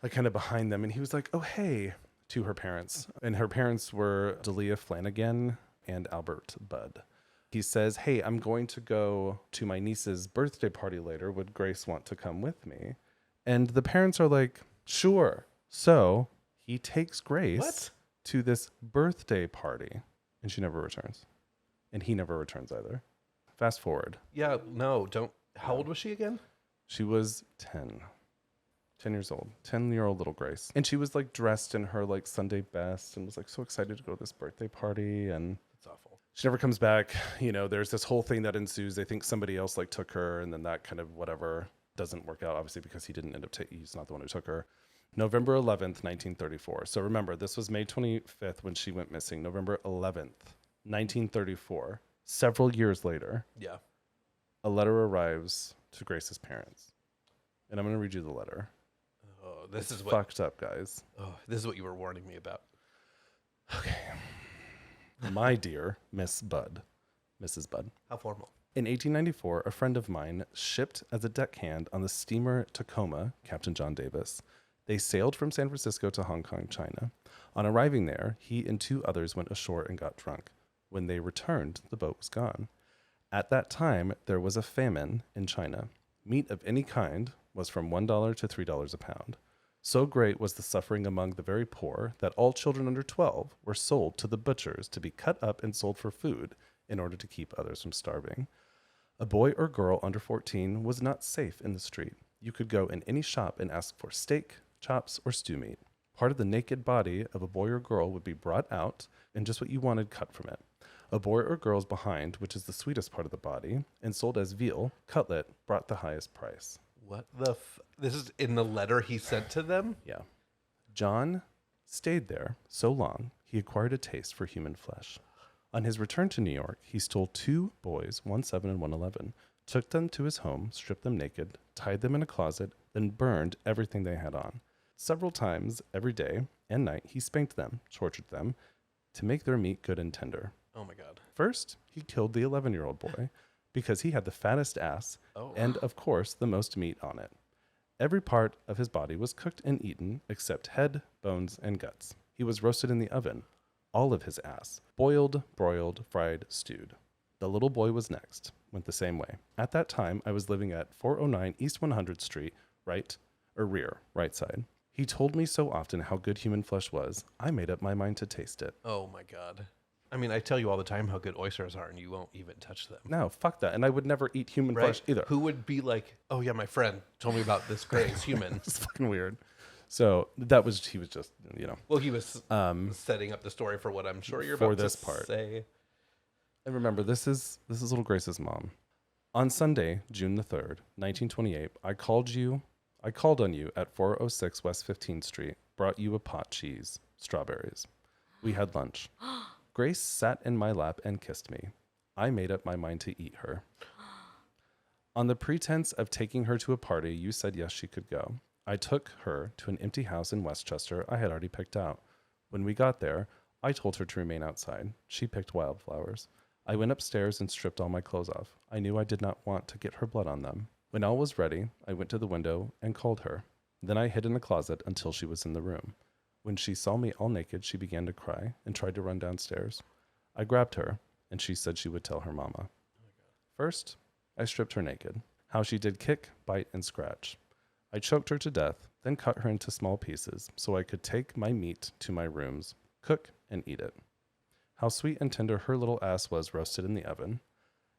like kind of behind them. And he was like, oh, hey, to her parents. And her parents were Delia Flanagan and Albert Budd. He says, hey, I'm going to go to my niece's birthday party later. Would Grace want to come with me? And the parents are like, sure. So he takes Grace to this birthday party, and she never returns. And he never returns either. Fast forward. Yeah, no, don't. How old was she again? She was 10 years old, 10-year-old little Grace. And she was like dressed in her like Sunday best and was like so excited to go to this birthday party. And it's awful. She never comes back. There's this whole thing that ensues. They think somebody else like took her, and then that kind of whatever doesn't work out, obviously, because he didn't end up he's not the one who took her. November 11th, 1934. So remember, this was May 25th when she went missing. November 11th, 1934. Several years later, a letter arrives to Grace's parents. And I'm going to read you the letter. Oh, this is fucked up, guys. Oh, this is what you were warning me about. Okay. My dear Mrs. Budd. How formal. In 1894, a friend of mine shipped as a deckhand on the steamer Tacoma, Captain John Davis. They sailed from San Francisco to Hong Kong, China. On arriving there, he and 2 others went ashore and got drunk. When they returned, the boat was gone. At that time, there was a famine in China. Meat of any kind was from $1 to $3 a pound. So great was the suffering among the very poor that all children under 12 were sold to the butchers to be cut up and sold for food in order to keep others from starving. A boy or girl under 14 was not safe in the street. You could go in any shop and ask for steak, chops, or stew meat. Part of the naked body of a boy or girl would be brought out and just what you wanted cut from it. A boy or girl's behind, which is the sweetest part of the body, and sold as veal, cutlet, brought the highest price. What the This is in the letter he sent to them? Yeah. John stayed there so long, he acquired a taste for human flesh. On his return to New York, he stole 2 boys, 1 7 and 1 11, took them to his home, stripped them naked, tied them in a closet, then burned everything they had on. Several times every day and night, he spanked them, tortured them, to make their meat good and tender. Oh my God. First, he killed the 11-year-old boy because he had the fattest ass and, of course, the most meat on it. Every part of his body was cooked and eaten except head, bones, and guts. He was roasted in the oven, all of his ass, boiled, broiled, fried, stewed. The little boy was next, went the same way. At that time, I was living at 409 East 100th Street, right side. He told me so often how good human flesh was, I made up my mind to taste it. Oh my God. I mean, I tell you all the time how good oysters are, and you won't even touch them. No, fuck that. And I would never eat human flesh either. Who would be like, oh yeah, my friend told me about this Gray's human. It's fucking weird. So he was just, Well, he was setting up the story for what I'm sure you're for about this to part. say. And remember, this is little Grace's mom. On Sunday, June the 3rd, 1928, I called on you at 406 West 15th Street, brought you a pot cheese, strawberries. We had lunch. Grace sat in my lap and kissed me. I made up my mind to eat her. On the pretense of taking her to a party, you said yes, she could go. I took her to an empty house in Westchester I had already picked out. When we got there, I told her to remain outside. She picked wildflowers. I went upstairs and stripped all my clothes off. I knew I did not want to get her blood on them. When all was ready, I went to the window and called her. Then I hid in a closet until she was in the room. When she saw me all naked, she began to cry and tried to run downstairs. I grabbed her, and she said she would tell her mama. First, I stripped her naked. How she did kick, bite, and scratch. I choked her to death, then cut her into small pieces so I could take my meat to my rooms, cook, and eat it. How sweet and tender her little ass was roasted in the oven.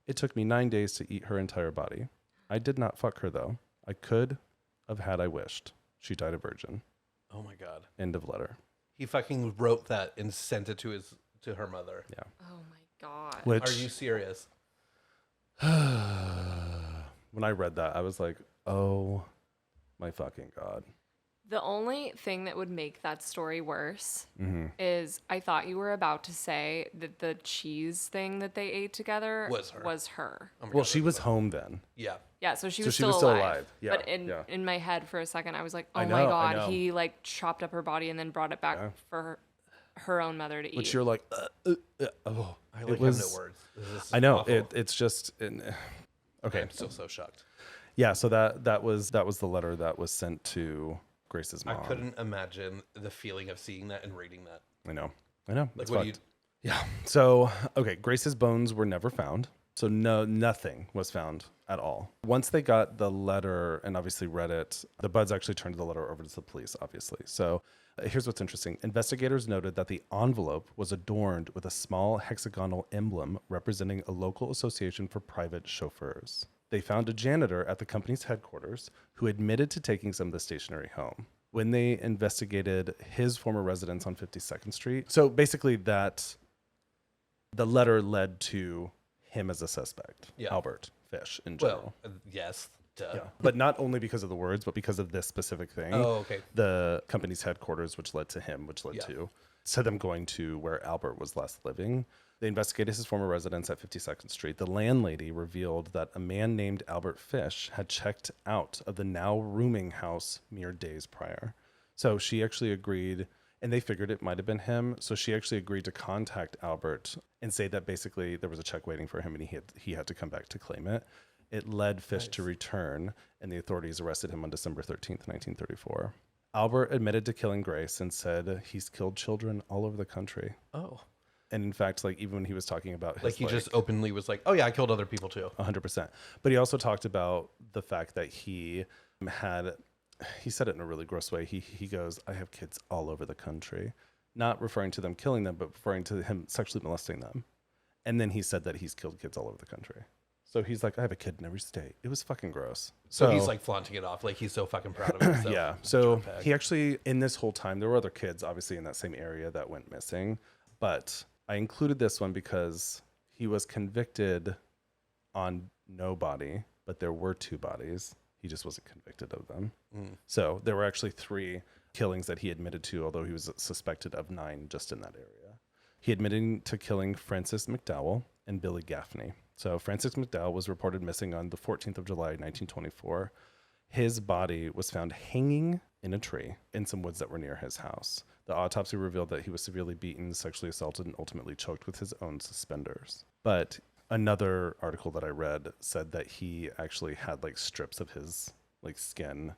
It took me 9 days to eat her entire body. I did not fuck her, though. I could have had I wished. She died a virgin. Oh my God. End of letter. He fucking wrote that and sent it to her mother. Yeah. Oh my God. Which, Are you serious? when I read that, I was like, oh my fucking God. The only thing that would make that story worse Mm-hmm. is I thought you were about to say that the cheese thing that they ate together Was her. Oh my Well, God, she that's was so- home then. Yeah. Yeah, so she So was, she still, was still alive. alive. Yeah, But yeah. in my head for a second, I was like, oh I my know, I God, know. he like chopped up her body and then brought it back Yeah. for her own mother to eat. Which you're like, oh. I like It was- have no words. This is I know. awful. It's just, okay. I'm still so shocked. Yeah, so that was the letter that was sent to Grace's mom. I couldn't imagine the feeling of seeing that and reading that. I know. Like, It's what do you? fucked. Yeah. So, okay, Grace's bones were never found. So nothing was found at all. Once they got the letter and obviously read it, the Buds actually turned the letter over to the police, obviously. So here's what's interesting. Investigators noted that the envelope was adorned with a small hexagonal emblem representing a local association for private chauffeurs. They found a janitor at the company's headquarters who admitted to taking some of the stationery home. When they investigated his former residence on 52nd Street, so basically that the letter led to him as a suspect, Yeah. Albert Fish in general. Well, yes. Duh. Yeah. But not only because of the words, but because of this specific thing. Oh, okay. The company's headquarters, which led to him, which led Yeah. to them going to where Albert was last living. They investigated his former residence at 52nd Street. The landlady revealed that a man named Albert Fish had checked out of the now rooming house mere days prior. So she actually agreed, and they figured it might have been him. So she actually agreed to contact Albert and say that basically there was a check waiting for him and he had to come back to claim it. It led Fish to return, and the authorities arrested him on December 13th, 1934. Albert admitted to killing Grace and said he's killed children all over the country. Oh. And in fact, like even when he was talking about his, Like he just openly was like, oh yeah, I killed other people too. 100%. But he also talked about the fact that he said it in a really gross way. He goes, I have kids all over the country, not referring to them killing them, but referring to him sexually molesting them. And then he said that he's killed kids all over the country. So he's like, I have a kid in every state. It was fucking gross. So he's like flaunting it off. Like he's so fucking proud of himself. Yeah. So Dirtbag. he actually, in this whole time, there were other kids obviously in that same area that went missing. But I included this one because he was convicted on no body, but there were 2 bodies. He just wasn't convicted of them. So there were actually 3 killings that he admitted to, although he was suspected of 9 just in that area. He admitted to killing Francis McDowell and Billy Gaffney. So Francis McDowell was reported missing on the 14th of July, 1924. His body was found hanging in a tree in some woods that were near his house. The autopsy revealed that he was severely beaten, sexually assaulted, and ultimately choked with his own suspenders. But another article that I read said that he actually had like strips of his like skin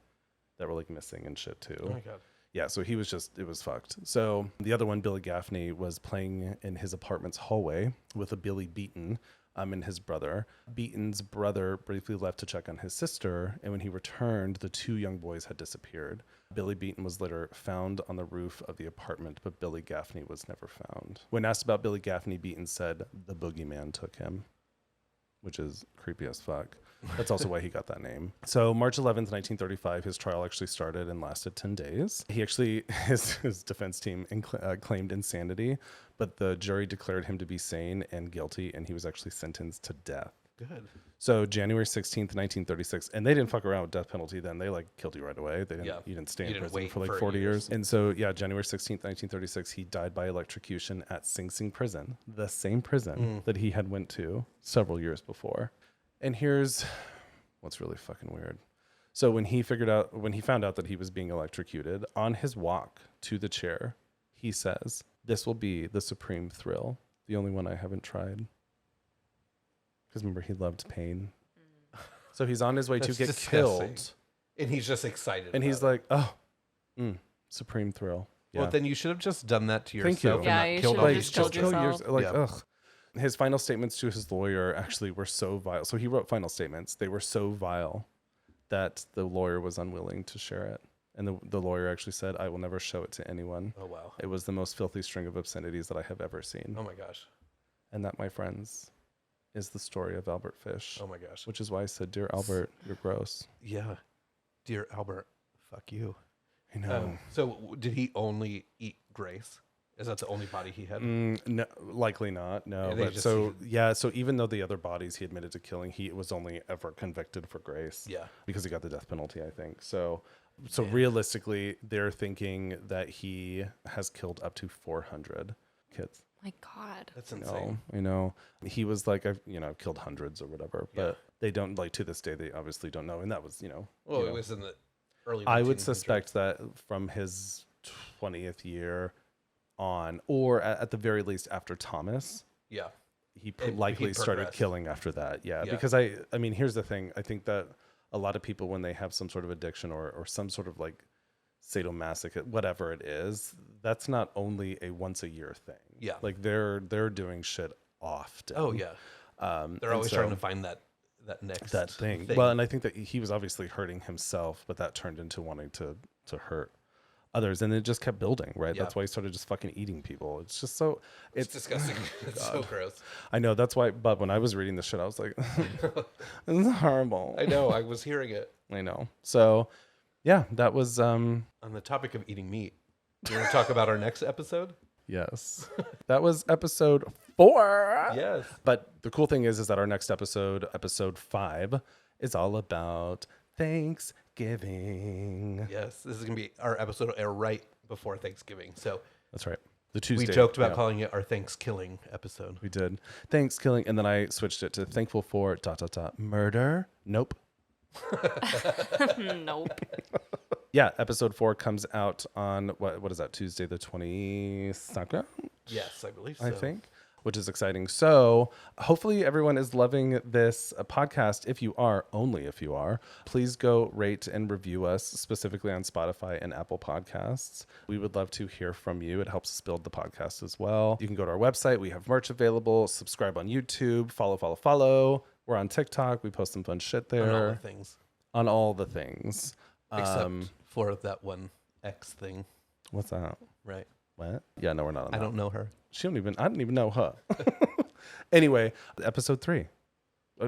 that were like missing and shit too. Oh my God. Yeah, so he was just, it was fucked. So the other one, Billy Gaffney, was playing in his apartment's hallway with a Billy Beaton and his brother. Beaton's brother briefly left to check on his sister, and when he returned, the 2 young boys had disappeared. Billy Beaton was later found on the roof of the apartment, but Billy Gaffney was never found. When asked about Billy Gaffney, Beaton said the boogeyman took him, which is creepy as fuck. That's also why he got that name. So March 11th, 1935, his trial actually started and lasted 10 days. He actually, his defense team claimed insanity, but the jury declared him to be sane and guilty, and he was actually sentenced to death. Good. So January 16th, 1936, and they didn't fuck around with death penalty then. They like killed you right away. They didn't, Yeah. You didn't stay You in didn't prison wait for like for 40 years. years. And so, yeah, January 16th, 1936, he died by electrocution at Sing Sing prison, the same prison that he had went to several years before. And here's what's really fucking weird. So when he found out that he was being electrocuted, on his walk to the chair, he says, "This will be the supreme thrill, the only one I haven't tried." Because remember, he loved pain. So he's on his way to That's get disgusting. killed. And he's just excited. And he's about like, oh, supreme thrill. it. Well, then you should have just done that to Thank you. yourself. Yeah, and you not killed should all have these just killed children. yourself. Like, Yeah. ugh. His final statements to his lawyer actually were so vile. So he wrote final statements. They were so vile that the lawyer was unwilling to share it. And the lawyer actually said, "I will never show it to anyone. Oh, wow. It was the most filthy string of obscenities that I have ever seen." Oh, my gosh. And that, my friends, is the story of Albert Fish. Oh, my gosh. Which is why I said, "Dear Albert, you're gross." Yeah. Dear Albert, fuck you. I know. So did he only eat Grace? Is that the only body he had? No, likely not. No. Yeah, they But just- so even though the other bodies he admitted to killing, he was only ever convicted for Grace. Yeah. Because he got the death penalty, I think. So realistically, they're thinking that he has killed up to 400 kids. My God. That's No, insane. I know. He was like, I've killed hundreds or whatever, but they don't, like, to this day, they obviously don't know. And that was, Well, it was in the early I would 1900s. suspect that from his 20th year on, or at the very least after Thomas, Yeah. he He likely started progressed. killing after that. Yeah. Yeah. Because I mean, here's the thing. I think that a lot of people, when they have some sort of addiction or some sort of like sadomasochism, whatever it is, that's not only a once a year thing. Yeah. Like they're doing shit often. Oh, yeah. They're always trying to find that next thing. Well, and I think that he was obviously hurting himself, but that turned into wanting to hurt others, and it just kept building, right? Yeah. That's why he started just fucking eating people. It's just so It's disgusting. It's so gross. I know, that's why. But when I was reading this shit, I was like, this is horrible. I know. I was hearing it. I know. So yeah, that was On the topic of eating meat, you want to talk about our next episode? yes, that was episode 4. Yes. But the cool thing is that our next episode 5, is all about Thanksgiving. Yes. This is going to be our episode right before Thanksgiving. So That's right. The Tuesday. we joked about yeah. calling it our Thanksgiving episode. We did. Thanks, killing. And then I switched it to thankful for ... murder. Nope. Nope. Yeah, episode 4 comes out on, what is that, Tuesday the 22nd, Yes, I believe so. I think, which is exciting. So hopefully everyone is loving this podcast. If you are, only if you are, please go rate and review us, specifically on Spotify and Apple Podcasts. We would love to hear from you. It helps us build the podcast as well. You can go to our website. We have merch available. Subscribe on YouTube. Follow. We're on TikTok. We post some fun shit there. On all the things. On all the things. Except for that one X thing, What's that? right? What? Yeah, no, we're not on that. I don't know her. I don't even know her. Anyway, episode 3.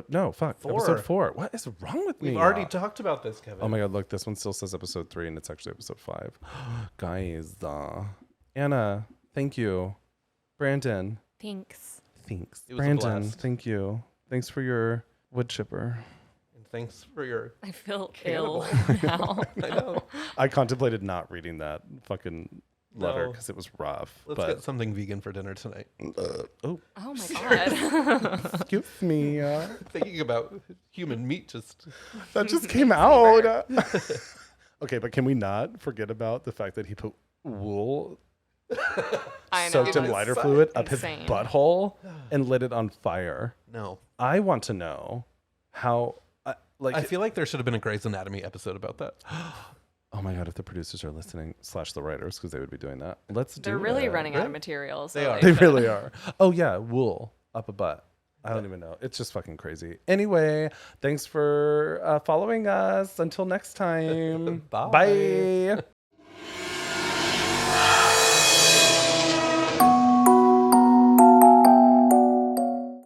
No, fuck. 4. Episode 4. What is wrong with me? We've already talked about this, Kevin. Oh my god, look, this one still says episode 3 and it's actually episode 5. Guys, Anna, thank you. Brandon, Thanks. thanks. It was a Brandon, blast. thank you. Thanks for your wood chipper. And thanks for your. I feel Cannibal. ill now. I know. I contemplated not reading that fucking letter No. because it was rough. Let's but get something vegan for dinner tonight. oh, Oh my god. excuse me. Thinking about human meat just. That just came out. Okay, but can we not forget about the fact that he put wool I know. soaked in lighter fluid up his Insane. butthole and lit it on fire? No. I want to know how. I feel like there should have been a Grey's Anatomy episode about that. Oh my god! If the producers are listening, / the writers, because they would be doing that. Let's do. They're really it. running out of material. So They are. They really are. Oh yeah, wool up a butt. I don't even know. It's just fucking crazy. Anyway, thanks for following us. Until next time. Bye. Bye.